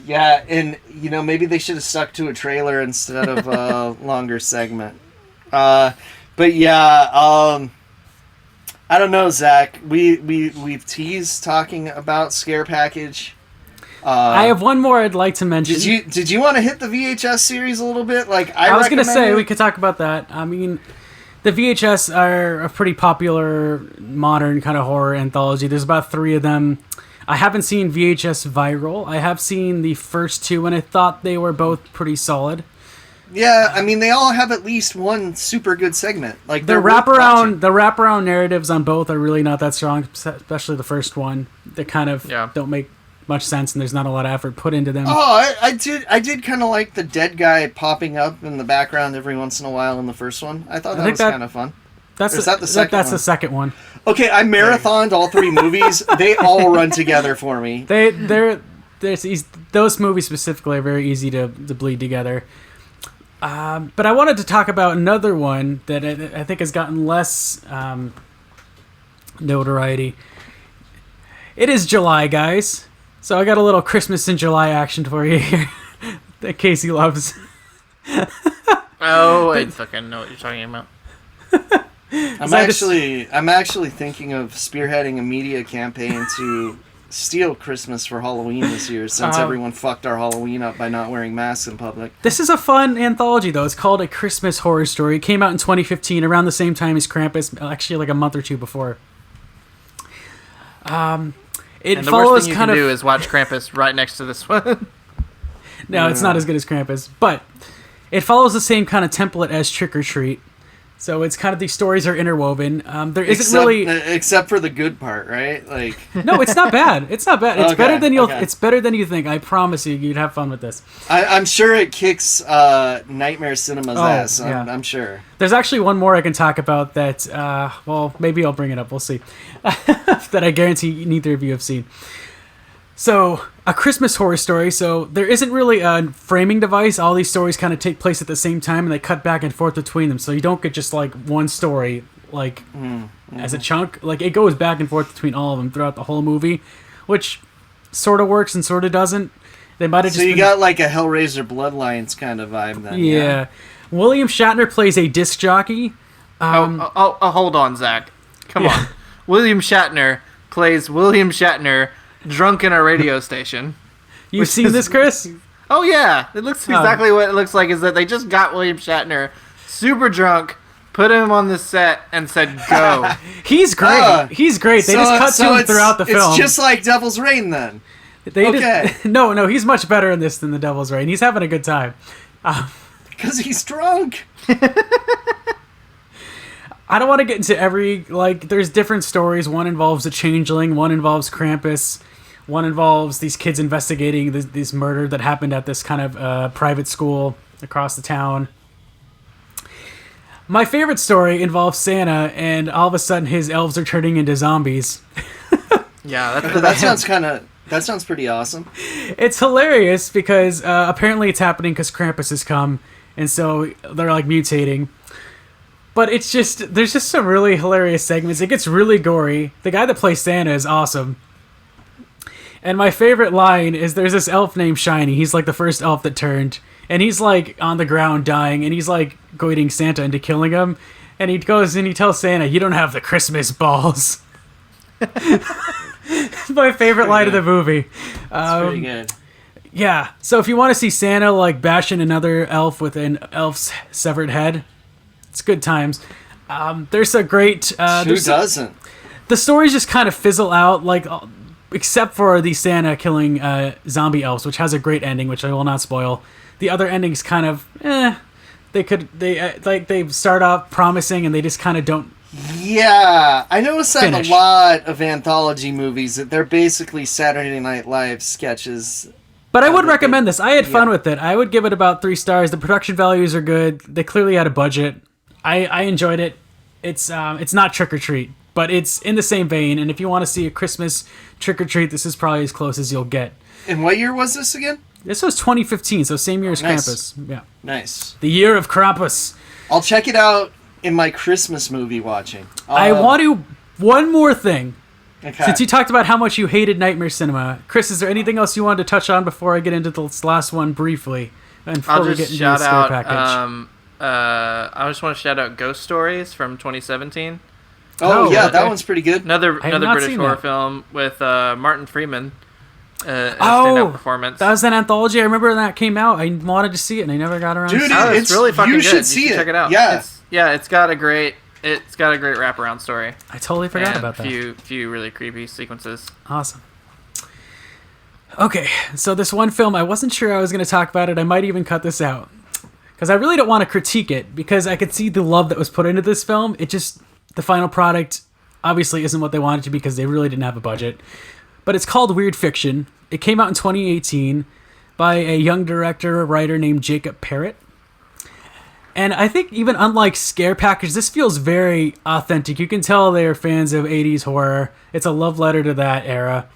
Yeah, and maybe they should have stuck to a trailer instead of a longer segment. But yeah, I don't know, Zach. We've teased talking about Scare Package. I have one more I'd like to mention. Did you want to hit the VHS series a little bit? Like I was going to say, we could talk about that. I mean, the VHS are a pretty popular modern kind of horror anthology. There's about 3 of them. I haven't seen VHS Viral. I have seen the first 2, and I thought they were both pretty solid. Yeah, I mean, they all have at least one super good segment. Like the wraparound narratives on both are really not that strong, especially the first one. They kind of don't make much sense, and there's not a lot of effort put into them. Oh, I did kind of like the dead guy popping up in the background every once in a while in the first one. I thought that was kind of fun. That's the second one. Okay, I marathoned all 3 movies. They all run together for me. Those movies specifically are very easy to bleed together. But I wanted to talk about another one that I think has gotten less notoriety. It is July, guys. So I got a little Christmas in July action for you here that Casey loves. Oh, I fucking know what you're talking about. I'm actually thinking of spearheading a media campaign to steal Christmas for Halloween this year, since everyone fucked our Halloween up by not wearing masks in public. This is a fun anthology, though. It's called A Christmas Horror Story. It came out in 2015, around the same time as Krampus, actually like a month or two before. It And the follows worst thing you kind can of... do is watch Krampus right next to this one. No, it's not as good as Krampus, but it follows the same kind of template as Trick or Treat. So it's kind of, these stories are interwoven. There isn't really, except for the good part, right? Like, no, it's not bad. It's not bad. It's Okay, better than okay. It's better than you think. I promise you'd have fun with this. I'm sure it kicks Nightmare Cinema's ass. yeah. I'm sure. There's actually one more I can talk about that. Well, maybe I'll bring it up. We'll see. That I guarantee neither of you have seen. So, A Christmas Horror Story. So, there isn't really a framing device. All these stories kind of take place at the same time, and they cut back and forth between them. So, you don't get just, like, one story, like, as a chunk. Like, it goes back and forth between all of them throughout the whole movie, which sort of works and sort of doesn't. They might have just... So, you got, like, a Hellraiser Bloodlines kind of vibe then. Yeah. William Shatner plays a disc jockey. Hold on, Zach. Come on. William Shatner plays William Shatner drunk in a radio station. You've seen this, Chris? Oh, yeah. It looks exactly what it looks like, is that they just got William Shatner super drunk, put him on the set, and said, go. He's great. He's great. They just cut to him throughout the film. It's just like Devil's Reign then. No, he's much better in this than The Devil's Reign. He's having a good time. Because he's drunk. I don't want to get into every, like, there's different stories. One involves a changeling, one involves Krampus, one involves these kids investigating this murder that happened at this kind of private school across the town. My favorite story involves Santa, and all of a sudden his elves are turning into zombies. Yeah, that sounds pretty awesome. It's hilarious because apparently it's happening because Krampus has come, and so they're, like, mutating. But it's just, there's just some really hilarious segments. It gets really gory. The guy that plays Santa is awesome. And my favorite line is, there's this elf named Shiny. He's like the first elf that turned. And he's like on the ground dying. And he's like goading Santa into killing him. And he goes and he tells Santa, "You don't have the Christmas balls." My favorite line of the movie. It's pretty good. Yeah. So if you want to see Santa like bashing another elf with an elf's severed head, it's good times. There's a great... Who doesn't? The stories just kind of fizzle out, like, except for the Santa killing zombie elves, which has a great ending, which I will not spoil. The other endings kind of, they start off promising and they just kind of don't. Yeah, I noticed that Finish. in a lot of anthology movies, that they're basically Saturday Night Live sketches. But I would recommend this. I had fun with it. I would give it about 3 stars. The production values are good. They clearly had a budget. I enjoyed it. It's not Trick or Treat, but it's in the same vein. And if you want to see a Christmas Trick or Treat, this is probably as close as you'll get. And what year was this again? This was 2015, so same year as Nice. Krampus. Yeah, Nice. the year of Krampus. I'll check it out in my Christmas movie watching. I want to. One more thing. Okay. Since you talked about how much you hated Nightmare Cinema, Chris, is there anything else you wanted to touch on before I get into this last one briefly? And before I'll we just get into shout the scare out. package. I just want to shout out Ghost Stories from 2017. Oh, yeah, okay. that one's pretty good. Another I have not British seen horror that. film with Martin Freeman. A standout performance. That was an anthology. I remember when that came out. I wanted to see it, and I never got around to Dude, seeing it. It's really fucking you good. should see it. Check it out. Yeah. It's got a great wraparound story. I totally forgot and about that. Few really creepy sequences. Awesome. Okay, so this one film, I wasn't sure I was going to talk about it. I might even cut this out. Because I really don't want to critique it, because I could see the love that was put into this film. It just, the final product obviously isn't what they wanted to be, because they really didn't have a budget. But it's called Weird Fiction. It came out in 2018 by a young director, a writer named Jacob Parrott. And I think even unlike Scare Package, this feels very authentic. You can tell they're fans of 80s horror. It's a love letter to that era.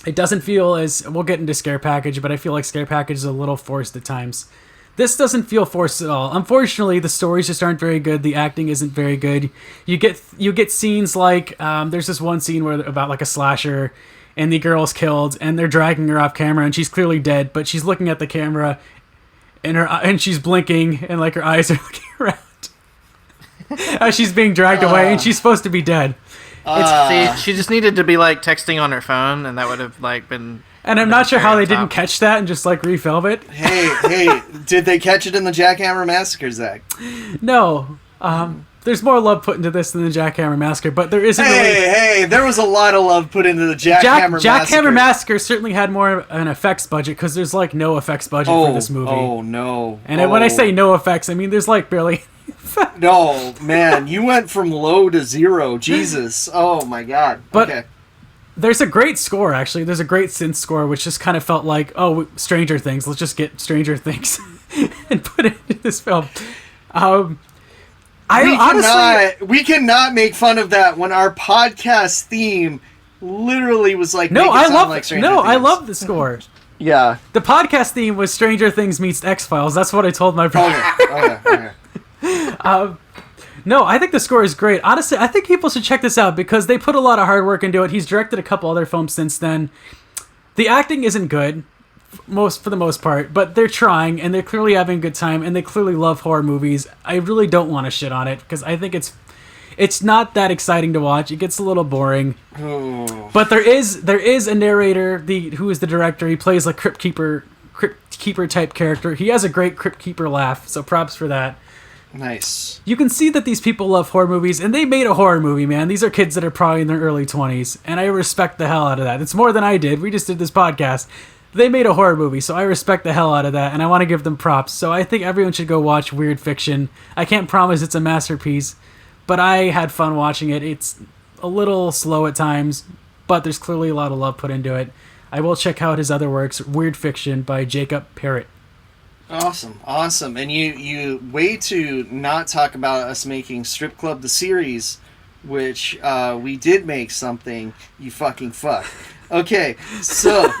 It doesn't feel as... We'll get into Scare Package, but I feel like Scare Package is a little forced at times. This doesn't feel forced at all. Unfortunately, the stories just aren't very good. The acting isn't very good. You get scenes like... there's this one scene where about like a slasher, and the girl's killed, and they're dragging her off camera, and she's clearly dead, but she's looking at the camera... and she's blinking, and like her eyes are looking around as she's being dragged away, and she's supposed to be dead. See, she just needed to be like texting on her phone, and that would have like been. And I'm not sure how they didn't catch that and just like refilm it. Hey, did they catch it in the Jackhammer Massacre, Zach? No. There's more love put into this than the Jackhammer Massacre, but there isn't really... Hey, there was a lot of love put into the Jackhammer Massacre. Jackhammer Massacre certainly had more of an effects budget, because there's like no effects budget for this movie. Oh, no. And when I say no effects, I mean there's like barely... No, man, you went from low to zero. Jesus. Oh, my God. But okay. There's a great score, actually. There's a great synth score, which just kind of felt like, oh, Stranger Things. Let's just get Stranger Things and put it in this film. We cannot make fun of that when our podcast theme literally was like, I love the score. Yeah. The podcast theme was Stranger Things meets X-Files. That's what I told my brother. Okay. No, I think the score is great. Honestly, I think people should check this out because they put a lot of hard work into it. He's directed a couple other films since then. The acting isn't good, for the most part, but they're trying, and they're clearly having a good time, and they clearly love horror movies. I really don't want to shit on it because I think it's not that exciting to watch. It gets a little boring. Oh. But there is a narrator, who is the director. He plays a Crypt Keeper type character. He has a great Crypt Keeper laugh, so props for that. Nice. You can see that these people love horror movies, and they made a horror movie, man. These are kids that are probably in their early 20s, and I respect the hell out of that. It's more than I did. We just did this podcast. They made a horror movie, so I respect the hell out of that, and I want to give them props. So I think everyone should go watch Weird Fiction. I can't promise it's a masterpiece, but I had fun watching it. It's a little slow at times, but there's clearly a lot of love put into it. I will check out his other works, Weird Fiction by Jacob Parrott. Awesome. And you way to not talk about us making Strip Club the series, which we did make something, you fucking fuck. Okay, so...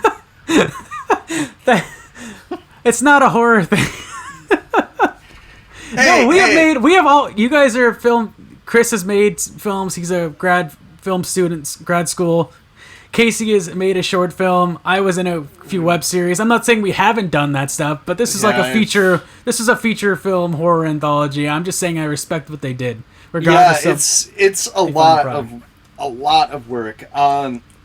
It's not a horror thing. You guys are film... Kris has made films. He's a grad school. Casey has made a short film. I was in a few web series. I'm not saying we haven't done that stuff, but this is like a feature. This is a feature film horror anthology. I'm just saying I respect what they did, regardless. It's a lot of work.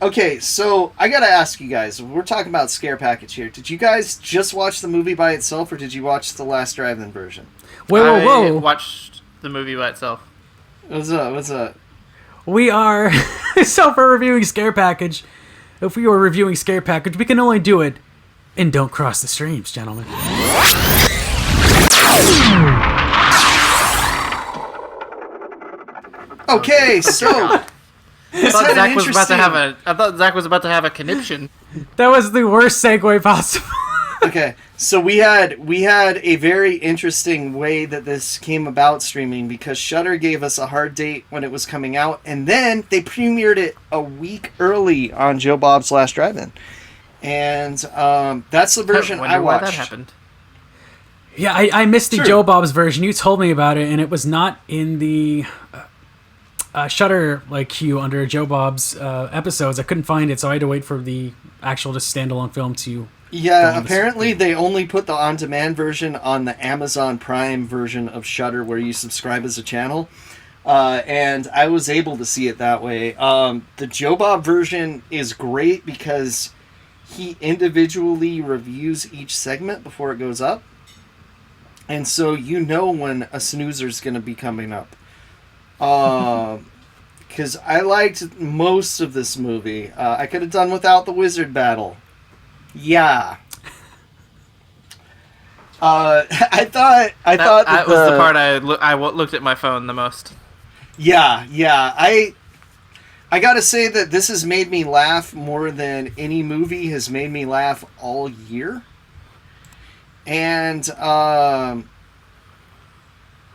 Okay, so I gotta ask you guys. We're talking about Scare Package here. Did you guys just watch the movie by itself, or did you watch the Last Drive-In version? Whoa! I watched the movie by itself. What's up? We are so for reviewing Scare Package. If we were reviewing Scare Package, we can only do it in Don't Cross the Streams, gentlemen. Okay, so I thought Zach was about to have a conniption. That was the worst segue possible. Okay, so we had a very interesting way that this came about streaming because Shudder gave us a hard date when it was coming out, and then they premiered it a week early on Joe Bob's Last Drive-In, and that's the version I watched. Why that happened. Yeah, I missed the Joe Bob's version. You told me about it, and it was not in the Shudder queue under Joe Bob's episodes. I couldn't find it, so I had to wait for the actual just standalone film to. Yeah, apparently they only put the on-demand version on the Amazon Prime version of Shudder where you subscribe as a channel. And I was able to see it that way. The Joe Bob version is great because he individually reviews each segment before it goes up. And so you know when a snoozer's going to be coming up. Because I liked most of this movie. I could have done without the wizard battle. Yeah. I thought that was the part I looked at my phone the most. Yeah. I gotta say that this has made me laugh more than any movie has made me laugh all year. And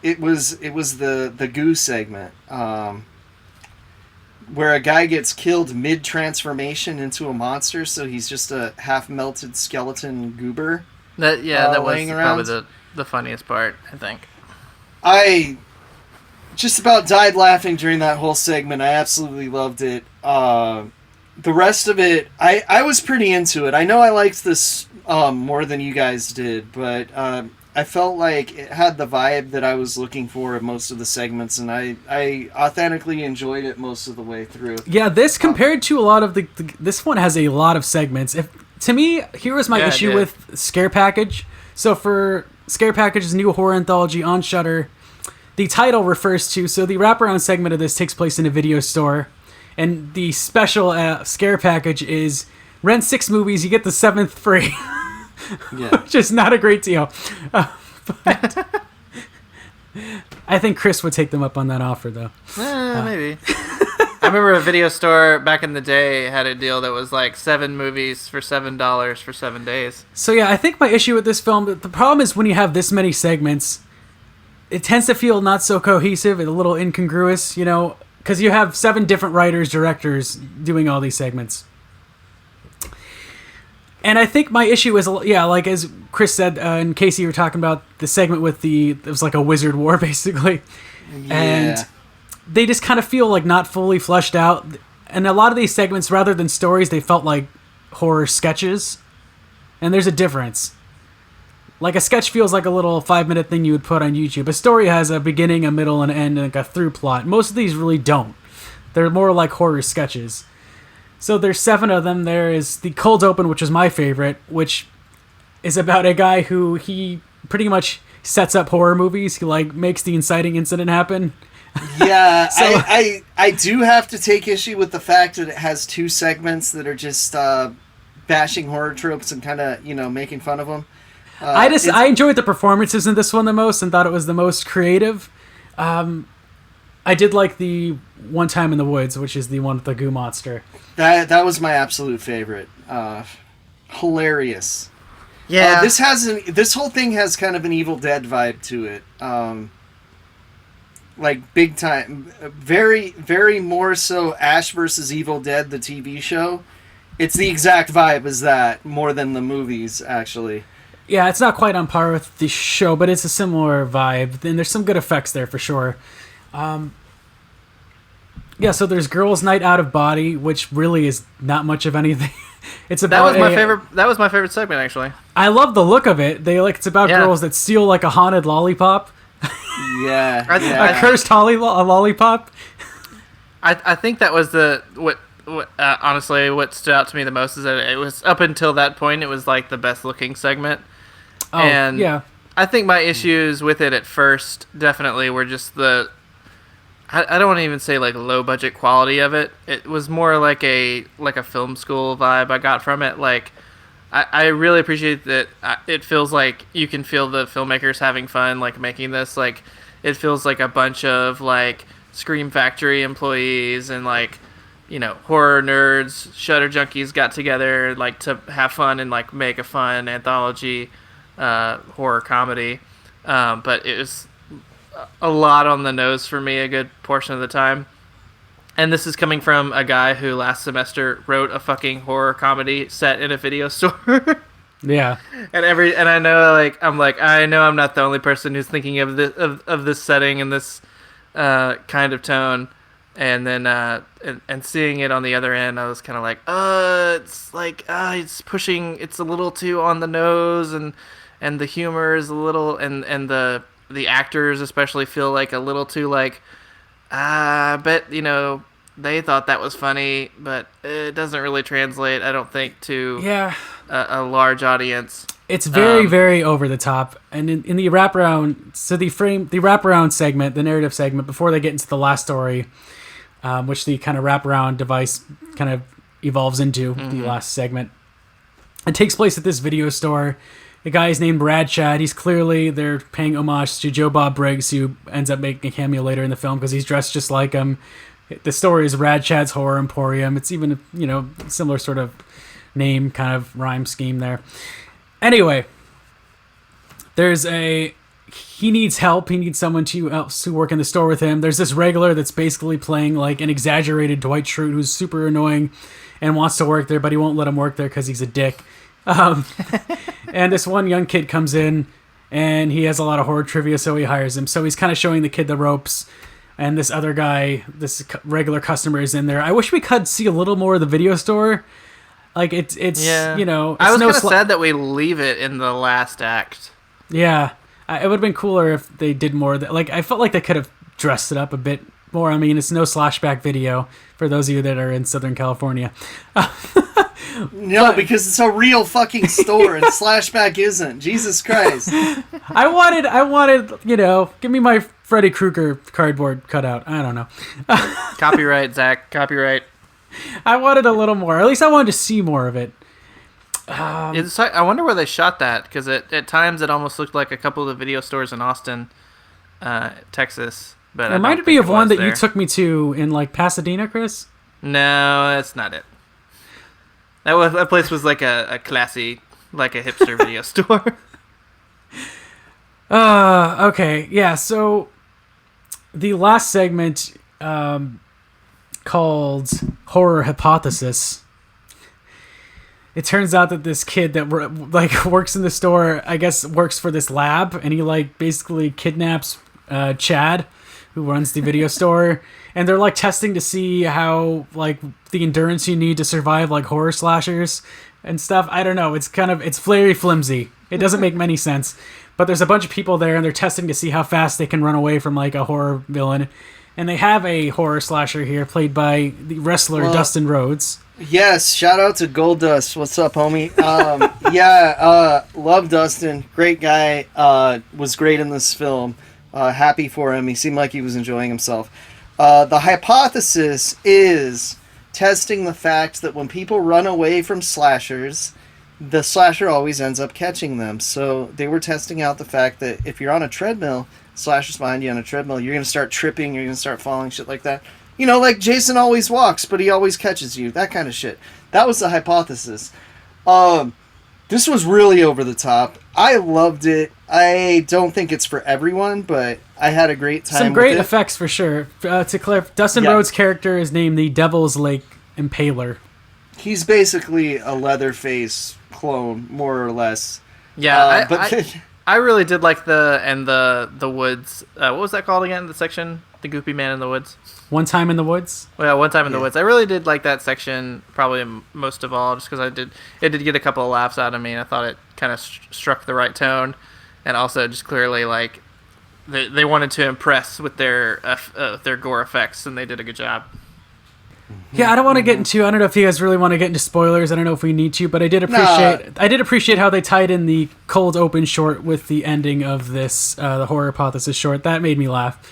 it was the goo segment. Where a guy gets killed mid-transformation into a monster, so he's just a half-melted skeleton goober. That was probably the funniest part, I think. I just about died laughing during that whole segment. I absolutely loved it. the rest of it, I was pretty into it. I know I liked this more than you guys did, but I felt like it had the vibe that I was looking for in most of the segments, and I authentically enjoyed it most of the way through. Yeah, this compared to a lot of this one has a lot of segments. To me, here was my issue with Scare Package. So for Scare Package's new horror anthology on Shudder, the title refers to, so the wraparound segment of this takes place in a video store, and the special Scare Package is rent 6 movies, you get the 7th free. Yeah. Which is not a great deal. But I think Kris would take them up on that offer, though. Maybe. I remember a video store back in the day had a deal that was like 7 movies for $7 for 7 days. So yeah, I think my issue with this film, the problem is when you have this many segments, it tends to feel not so cohesive and a little incongruous, you know, because you have 7 different writers, directors doing all these segments. And I think my issue is, yeah, like as Kris said, and Casey, you were talking about the segment with it was like a wizard war, basically. Yeah. And they just kind of feel like not fully fleshed out. And a lot of these segments, rather than stories, they felt like horror sketches. And there's a difference. Like a sketch feels like a little 5-minute thing you would put on YouTube. A story has a beginning, a middle, and an end, and like a through plot. Most of these really don't. They're more like horror sketches. So there's 7 of them. There is the cold open, which is my favorite, which is about a guy who he pretty much sets up horror movies. He like makes the inciting incident happen. Yeah, so, I do have to take issue with the fact that it has 2 segments that are just bashing horror tropes and kind of, you know, making fun of them. I enjoyed the performances in this one the most and thought it was the most creative. I did like the One Time in the Woods, which is the one with the goo monster. That was my absolute favorite. Hilarious. Yeah. This whole thing has kind of an Evil Dead vibe to it. Like big time. Very, very more so Ash versus Evil Dead, the TV show. It's the exact vibe as that, more than the movies, actually. Yeah, it's not quite on par with the show, but it's a similar vibe. And there's some good effects there for sure. Yeah, so there's Girls' Night Out of Body, which really is not much of anything. It's about That was my favorite segment, actually. I love the look of it. It's about girls that steal like a haunted lollipop. Yeah, a cursed lollipop. I think that was honestly what stood out to me the most is that it was up until that point it was like the best looking segment. Oh, and yeah. I think my issues with it at first definitely were just I don't want to even say like low budget quality of it. It was more like a film school vibe I got from it. Like I really appreciate that it feels like you can feel the filmmakers having fun like making this. Like it feels like a bunch of like Scream Factory employees and like, you know, horror nerds, Shudder junkies got together like to have fun and like make a fun anthology horror comedy. But it was a lot on the nose for me a good portion of the time. And this is coming from a guy who last semester wrote a fucking horror comedy set in a video store. Yeah. And I know I know I'm not the only person who's thinking of this setting and this kind of tone. And then and seeing it on the other end, I was kind of like, it's pushing, it's a little too on the nose, and the humor is a little, and the actors especially feel like a little too like, I bet, you know, they thought that was funny, but it doesn't really translate, I don't think, to a large audience. It's very, very over the top. And in the wraparound, so the wraparound segment, the narrative segment, before they get into the last story, which the kind of wraparound device kind of evolves into, the last segment, it takes place at this video store. The guy is named Brad Chad. They're paying homage to Joe Bob Briggs, who ends up making a cameo later in the film because he's dressed just like him. The story is Brad Chad's Horror Emporium. It's even, you know, similar sort of name, kind of rhyme scheme there. Anyway, he needs help. He needs someone to work in the store with him. There's this regular that's basically playing like an exaggerated Dwight Schrute who's super annoying and wants to work there, but he won't let him work there because he's a dick. And this one young kid comes in and he has a lot of horror trivia, so he hires him. So he's kind of showing the kid the ropes. and this other guy, this regular customer, is in there. I wish we could see a little more of the video store. Like it's you know. I was no kind of sad that we leave it in the last act. Yeah, it would have been cooler if they did more of that. Like I felt like they could have dressed it up a bit more. I mean, it's no slashback video for those of you that are in Southern California. No, because it's a real fucking store and Slashback isn't. Jesus Christ. I wanted, you know, give me my Freddy Krueger cardboard cutout. I don't know. Copyright, Zach. Copyright. I wanted a little more. At least I wanted to see more of it. I wonder where they shot that, because at times it almost looked like a couple of the video stores in Austin, Texas. But it reminded me of one that you took me to in like Pasadena, Chris. No, that's not it. That place was like a classy, like a hipster video store. Okay, yeah. So the last segment, called Horror Hypothesis. It turns out that this kid that works in the store, I guess, works for this lab, and he like basically kidnaps Chad, who runs the video store, and they're like testing to see how like the endurance you need to survive like horror slashers and stuff. I don't know. It's very flimsy. It doesn't make many sense. But there's a bunch of people there, and they're testing to see how fast they can run away from like a horror villain. And they have a horror slasher here, played by the wrestler Dustin Rhodes. Yes, shout out to Goldust. What's up, homie? Love Dustin. Great guy. Was great in this film. Happy for him. He seemed like he was enjoying himself. The hypothesis is testing the fact that when people run away from slashers, the slasher always ends up catching them. So they were testing out the fact that if you're on a treadmill, slasher's behind you on a treadmill, you're going to start tripping, you're going to start falling, shit like that. You know, like Jason always walks, but he always catches you. That kind of shit. That was the hypothesis. This was really over the top. I loved it. I don't think it's for everyone, but I had a great time. Some great effects for sure. To clarify, Dustin Rhodes' character is named the Devil's Lake Impaler. He's basically a Leatherface clone, more or less. Yeah, I really did like the woods. What was that called again? The section, the Goopy Man in the Woods. One Time in the Woods. Well, yeah, One Time in the Woods. I really did like that section, probably most of all, just because it did get a couple of laughs out of me. And I thought it kind of struck the right tone, and also just clearly like they wanted to impress with their gore effects, and they did a good job. Yeah, I don't want to get into. I don't know if you guys really want to get into spoilers. I don't know if we need to, but I did appreciate how they tied in the cold open short with the ending of this the Horror Hypothesis short. That made me laugh.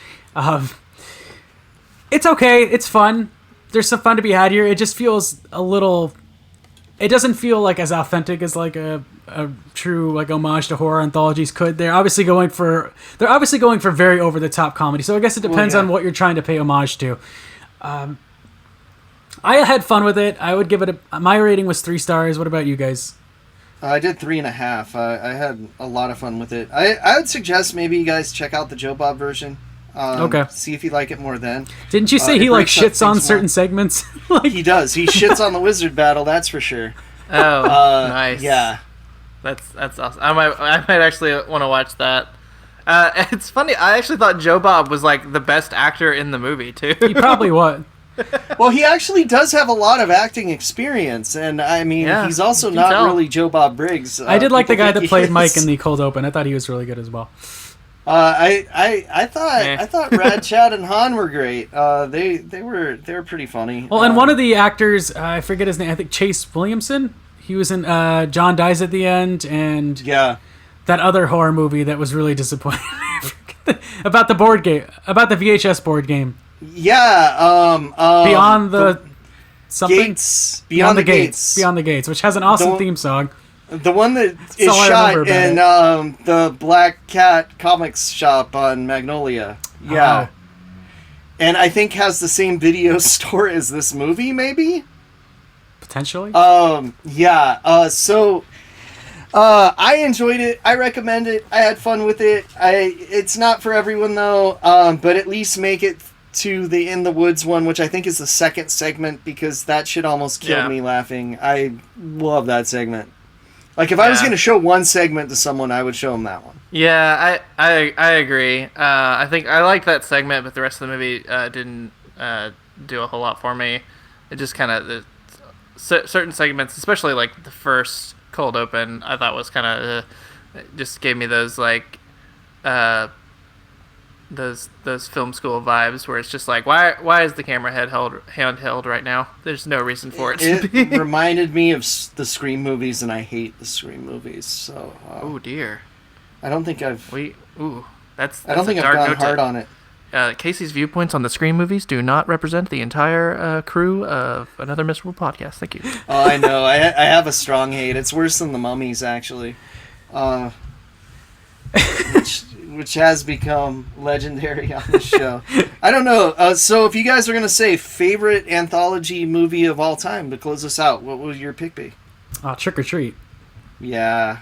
It's okay. It's fun. There's some fun to be had here. It just feels a little. It doesn't feel like as authentic as like a true like homage to horror anthologies could. They're obviously going for very over the top comedy. So I guess it depends on what you're trying to pay homage to. I had fun with it. I would give it my rating was 3 stars. What about you guys? I did 3.5. I had a lot of fun with it. I would suggest maybe you guys check out the Joe Bob version. Okay. See if you like it more then. Didn't you say he like shits on certain segments? He does. He shits on the wizard battle. That's for sure. Oh, nice. Yeah. That's awesome. I might actually want to watch that. It's funny. I actually thought Joe Bob was like the best actor in the movie too. He probably was. Well, he actually does have a lot of acting experience, and I mean, he's also not really Joe Bob Briggs. I did like the guy that played Mike in the cold open. I thought he was really good as well. I thought Rad, Chad, and Han were great. They were pretty funny. Well, and one of the actors, I forget his name. I think Chase Williamson. He was in John Dies at the End, and that other horror movie that was really disappointing about the board game, about the VHS board game. Yeah, Beyond the something Gates, Beyond the Gates, which has an awesome theme song. The one that is shot in the Black Cat Comics shop on Magnolia. Yeah. Oh. And I think has the same video store as this movie, maybe? Potentially? Yeah. So I enjoyed it. I recommend it. I had fun with it. It's not for everyone, though, but at least make it to the In the Woods one, which I think is the second segment, because that shit almost killed me laughing. I love that segment. Like, if I was going to show one segment to someone, I would show them that one. Yeah, I agree. I think I liked that segment, but the rest of the movie didn't do a whole lot for me. It just kind of certain segments, especially like the first cold open, I thought was kind of just gave me those like those film school vibes where it's just like, why is the camera handheld right now? There's no reason for it. It reminded me of the Scream movies, and I hate the Scream movies. So oh dear, I don't think I've gone hard on it. Casey's viewpoints on the Scream movies do not represent the entire crew of Another Miserable Podcast. Thank you. Oh, I know. I have a strong hate. It's worse than the Mummies, actually. Which has become legendary on this show. I don't know. So if you guys are going to say favorite anthology movie of all time to close us out, what would your pick be? Trick or Treat. Yeah.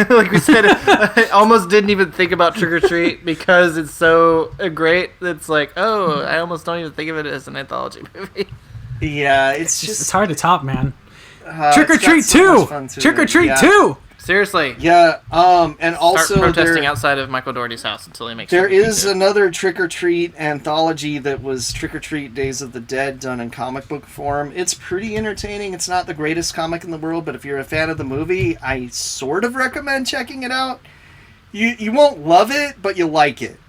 Like we said, I almost didn't even think about Trick or Treat because it's so great. It's like, oh, I almost don't even think of it as an anthology movie. Yeah, it's hard to top, man. Trick or Treat 2! Trick or Treat 2! Seriously. Yeah, and also start protesting outside of Michael Dougherty's house until he makes There is another Trick or Treat anthology that was Trick or Treat Days of the Dead done in comic book form. It's pretty entertaining. It's not the greatest comic in the world, but if you're a fan of the movie, I sort of recommend checking it out. You won't love it, but you'll like it.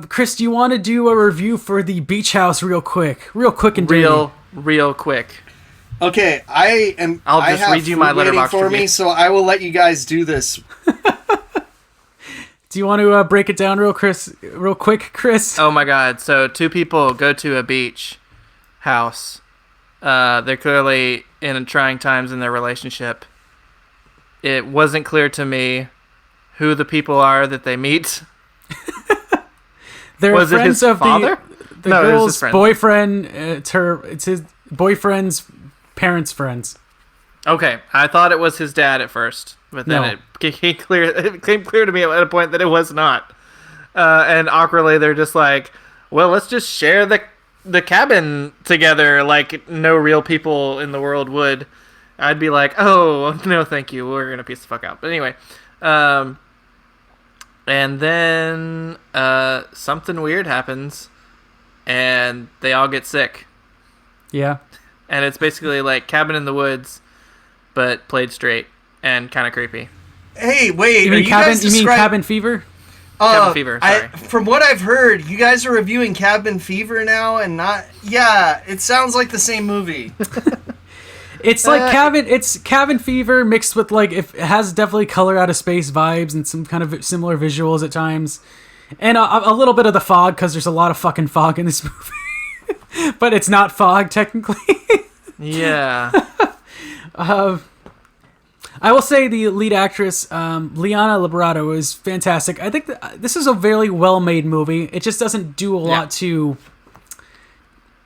Kris, do you want to do a review for the Beach House real quick? Real quick and dirty. Real quick. Okay, I'll just read you my letterbox for me, so I will let you guys do this. Do you want to break it down real quick, Kris? Oh my god, so two people go to a beach house. They're clearly in trying times in their relationship. It wasn't clear to me who the people are that they meet. They're was friends it his of father? the girl's boyfriend. It's his boyfriend's parents' friends. Okay, I thought it was his dad at first, but then it became clear. It became clear to me at a point that it was not. And awkwardly, they're just like, "Well, let's just share the cabin together, like no real people in the world would." I'd be like, "Oh no, thank you. We're gonna piece the fuck out." But anyway, and then something weird happens, and they all get sick. Yeah. And it's basically like Cabin in the Woods, but played straight and kind of creepy. Hey, wait. You mean Cabin Fever? Cabin Fever, sorry. From what I've heard, you guys are reviewing Cabin Fever now and not... Yeah, it sounds like the same movie. It's like Cabin Fever mixed with like... It has definitely Color Out of Space vibes and some kind of similar visuals at times. And a little bit of the fog, because there's a lot of fucking fog in this movie. But it's not fog, technically. Yeah. I will say the lead actress, Liana Liberato, is fantastic. I think this is a very well-made movie. It just doesn't do a lot to...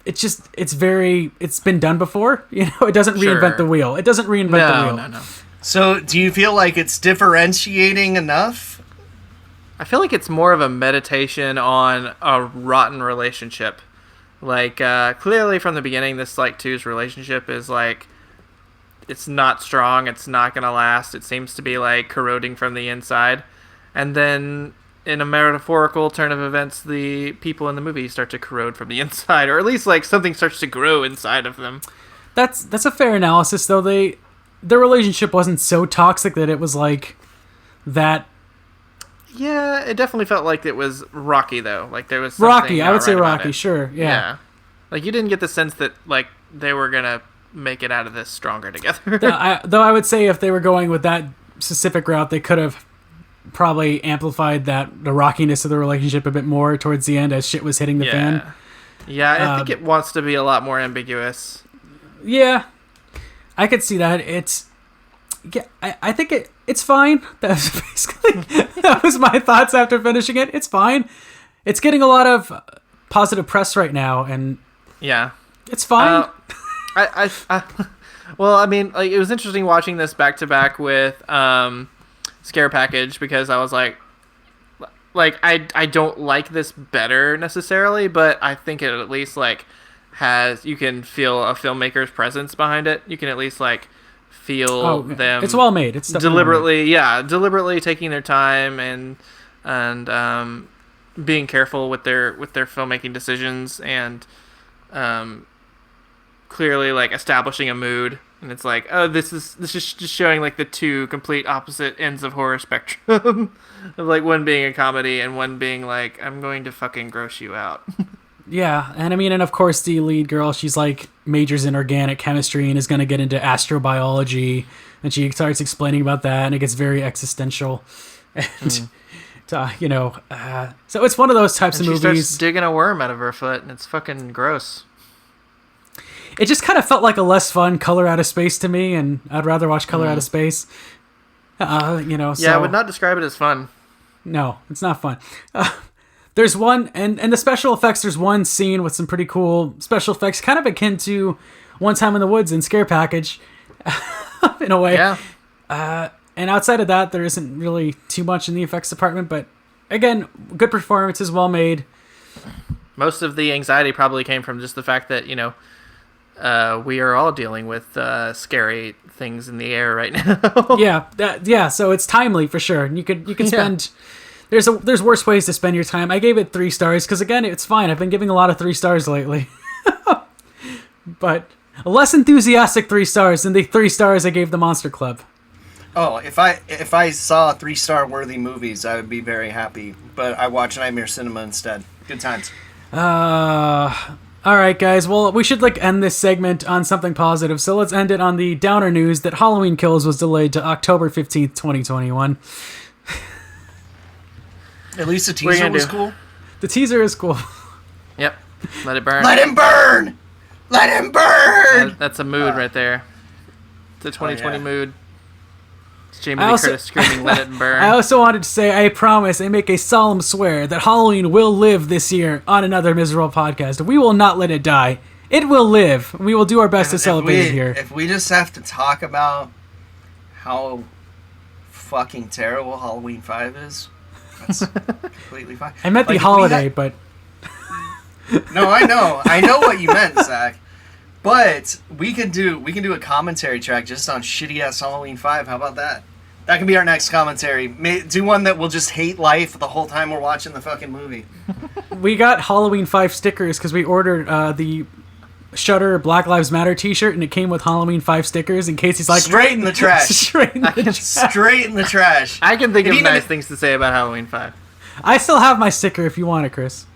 It's been done before. You know, it doesn't reinvent the wheel. It doesn't reinvent the wheel. No. So, do you feel like it's differentiating enough? I feel like it's more of a meditation on a rotten relationship. Like, clearly from the beginning, this, like, two's relationship is, like, it's not strong, it's not gonna last, it seems to be, like, corroding from the inside. And then, in a metaphorical turn of events, the people in the movie start to corrode from the inside, or at least, like, something starts to grow inside of them. That's a fair analysis, though. Their relationship wasn't so toxic that it was, like, that... Yeah, it definitely felt like it was rocky, though. Like, there was something rocky. I would say right rocky, sure. Yeah. Like, you didn't get the sense that, like, they were gonna make it out of this stronger together. Though I would say if they were going with that specific route, they could have probably amplified the rockiness of the relationship a bit more towards the end as shit was hitting the fan. Yeah, I think it wants to be a lot more ambiguous. Yeah, I could see that. I think it's fine. That was my thoughts after finishing it. It's fine. It's getting a lot of positive press right now, and it's fine. Well, I mean, like, it was interesting watching this back to back with Scare Package, because I was like I don't like this better necessarily, but I think it at least like you can feel a filmmaker's presence behind it. You can at least like feel them. It's well made. It's deliberately taking their time and being careful with their filmmaking decisions and clearly like establishing a mood. And it's like, oh, this is just showing like the two complete opposite ends of horror spectrum, of like one being a comedy and one being like, I'm going to fucking gross you out. Yeah, and I mean, and of course the lead girl, she's like majors in organic chemistry and is going to get into astrobiology, and she starts explaining about that, and it gets very existential, and so it's one of those types of movies. She starts digging a worm out of her foot, and it's fucking gross. It just kind of felt like a less fun Color Out of Space to me, and I'd rather watch Color Out of Space. Yeah, I would not describe it as fun. No, it's not fun. There's one, and the special effects, there's one scene with some pretty cool special effects, kind of akin to One Time in the Woods and Scare Package, in a way. Yeah. And outside of that, there isn't really too much in the effects department, but again, good performances, well made. Most of the anxiety probably came from just the fact that, we are all dealing with scary things in the air right now. So it's timely for sure. And you could spend... There's worse ways to spend your time. I gave it 3 stars because, again, it's fine. I've been giving a lot of 3 stars lately. But less enthusiastic 3 stars than the 3 stars I gave the Monster Club. Oh, if I saw 3-star worthy movies, I would be very happy. But I watch Nightmare Cinema instead. Good times. All right, guys. Well, we should end this segment on something positive. So let's end it on the downer news that Halloween Kills was delayed to October 15th, 2021. At least the teaser was cool. The teaser is cool. Yep. Let it burn. Let him burn! Let him burn! That's a mood right there. It's a 2020 mood. It's Jamie Lee Curtis screaming, let it burn. I also wanted to say, I promise, I make a solemn swear that Halloween will live this year on Another Miserable Podcast. We will not let it die. It will live. We will do our best to celebrate it here. If we just have to talk about how fucking terrible Halloween 5 is... That's completely fine. I meant the holiday, but... No, I know what you meant, Zach. But we can do a commentary track just on shitty ass Halloween 5. How about that? That can be our next commentary. Do one that will just hate life the whole time we're watching the fucking movie. We got Halloween 5 stickers because we ordered the Shudder Black Lives Matter t-shirt, and it came with Halloween 5 stickers in case he's like... Straight in the trash. Straight in the trash. I can think of nice things to say about Halloween 5. I still have my sticker if you want it, Chris.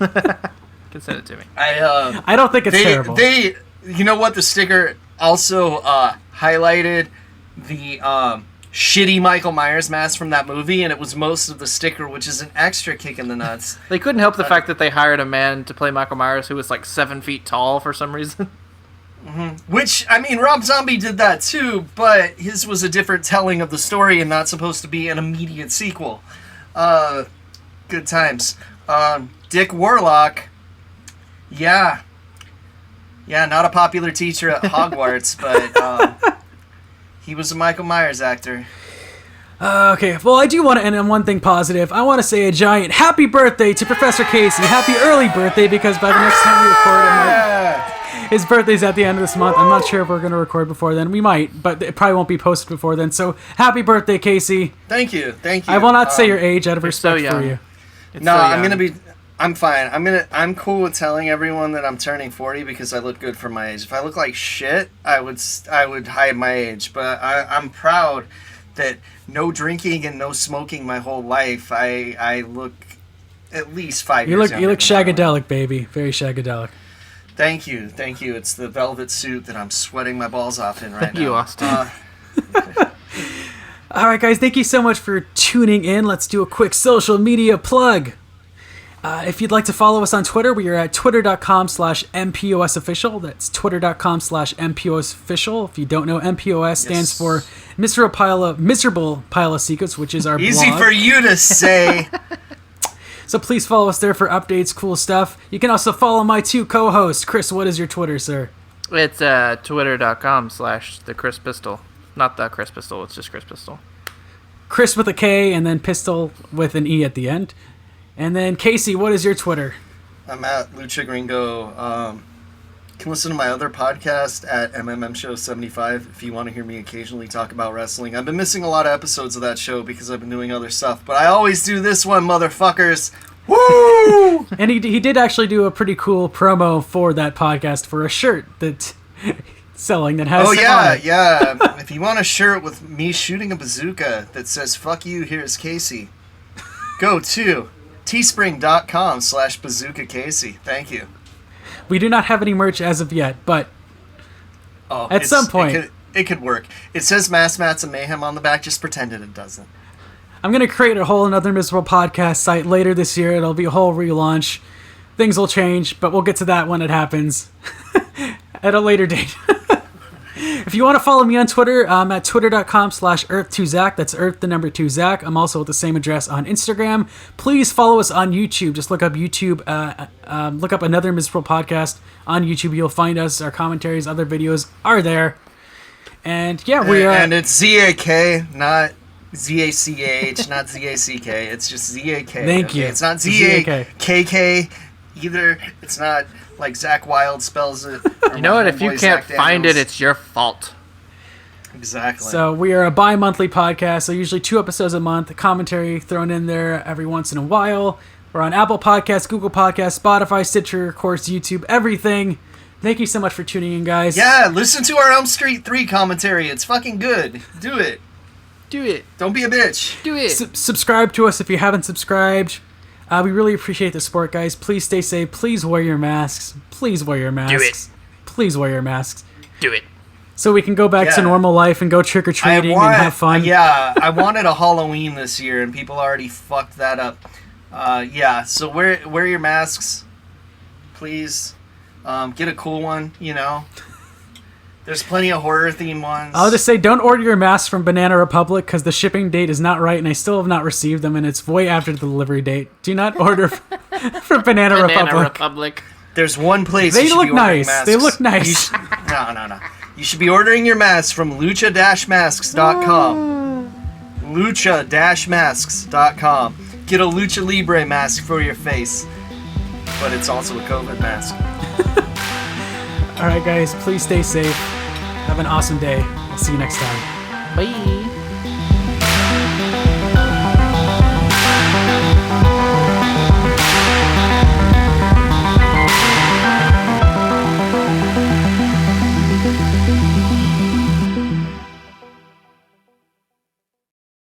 You can send it to me. I don't think it's terrible. You know what? The sticker also highlighted the shitty Michael Myers mask from that movie, and it was most of the sticker, which is an extra kick in the nuts. They couldn't help the fact that they hired a man to play Michael Myers who was like 7 feet tall for some reason. Mm-hmm. Which, I mean, Rob Zombie did that too, but his was a different telling of the story and not supposed to be an immediate sequel. Good times. Dick Warlock, yeah, not a popular teacher at Hogwarts, but he was a Michael Myers actor. Okay, well, I do want to end on one thing positive. I want to say a giant happy birthday to Professor Casey. Happy early birthday, because by the next time we record, his birthday's at the end of this month. I'm not sure if we're going to record before then. We might, but it probably won't be posted before then. So, happy birthday, Casey. Thank you. I will not say your age out of respect for you. I'm fine. I'm cool with telling everyone that I'm turning 40 because I look good for my age. If I look like shit, I would hide my age. But I'm proud that no drinking and no smoking my whole life, I look at least 5 years younger. You look shagadelic, baby. Very shagadelic. Thank you. It's the velvet suit that I'm sweating my balls off in right now. Thank you, Austin. All right, guys. Thank you so much for tuning in. Let's do a quick social media plug. If you'd like to follow us on Twitter, we are at twitter.com/MPOSofficial. That's twitter.com/MPOSofficial. If you don't know, MPOS stands for Miserable Pile of Secrets, which is our Easy blog. for you to say. So please follow us there for updates, cool stuff. You can also follow my 2 co-hosts. Chris, what is your Twitter, sir? It's twitter.com/the Kris Pistol. Not the Kris Pistol, it's just Kris Pistol. Chris with a K and then Pistol with an E at the end. And then, Casey, what is your Twitter? I'm at Lucha Gringo. You can listen to my other podcast at MMM Show 75 if you want to hear me occasionally talk about wrestling. I've been missing a lot of episodes of that show because I've been doing other stuff, but I always do this one, motherfuckers. Woo! And he did actually do a pretty cool promo for that podcast for a shirt that selling that has. Oh yeah, on it. yeah. If you want a shirt with me shooting a bazooka that says "Fuck you, here's Casey," go to teespring.com/bazooka Casey. Thank you. We do not have any merch as of yet, but at some point it could work. It says Mass Mats and Mayhem on the back. Just pretended it doesn't. I'm going to create a whole Another Miserable podcast site later this year. It'll be a whole relaunch. Things will change, but we'll get to that when it happens at a later date. If you want to follow me on Twitter, I'm at twitter.com/earth2zach. That's earth, the number 2zach. I'm also at the same address on Instagram. Please follow us on YouTube. Just look up YouTube, look up Another Miserable Podcast on YouTube. You'll find us. Our commentaries, other videos are there. And yeah, we are. And it's Z-A-K, not Z-A-C-H, not Z-A-C-K. It's just Z-A-K. Thank you. It's not Z-A-K-K either. It's not like Zach Wilde spells it. You know what? If you can't find it, it's your fault. Exactly. So we are a bi-monthly podcast, so usually 2 episodes a month, a commentary thrown in there every once in a while. We're on Apple Podcasts, Google Podcasts, Spotify, Stitcher, of course, YouTube, everything. Thank you so much for tuning in, guys. Yeah, listen to our Elm Street 3 commentary. It's fucking good. Do it. Do it. Don't be a bitch. Do it. Subscribe to us if you haven't subscribed. We really appreciate the support, guys. Please stay safe. Please wear your masks. Please wear your masks. Do it. Please wear your masks. Do it. So we can go back to normal life and go trick-or-treating and have fun. Yeah, I wanted a Halloween this year, and people already fucked that up. So wear your masks, please. Get a cool one, you know. There's plenty of horror-themed ones. I'll just say, don't order your masks from Banana Republic because the shipping date is not right, and I still have not received them, and it's way after the delivery date. Do not order from Banana Republic. There's one place they you should look be ordering nice. masks. They look nice. No. You should be ordering your masks from lucha-masks.com. Lucha-masks.com. Get a Lucha Libre mask for your face, but it's also a COVID mask. All right, guys, please stay safe. Have an awesome day. I'll see you next time. Bye.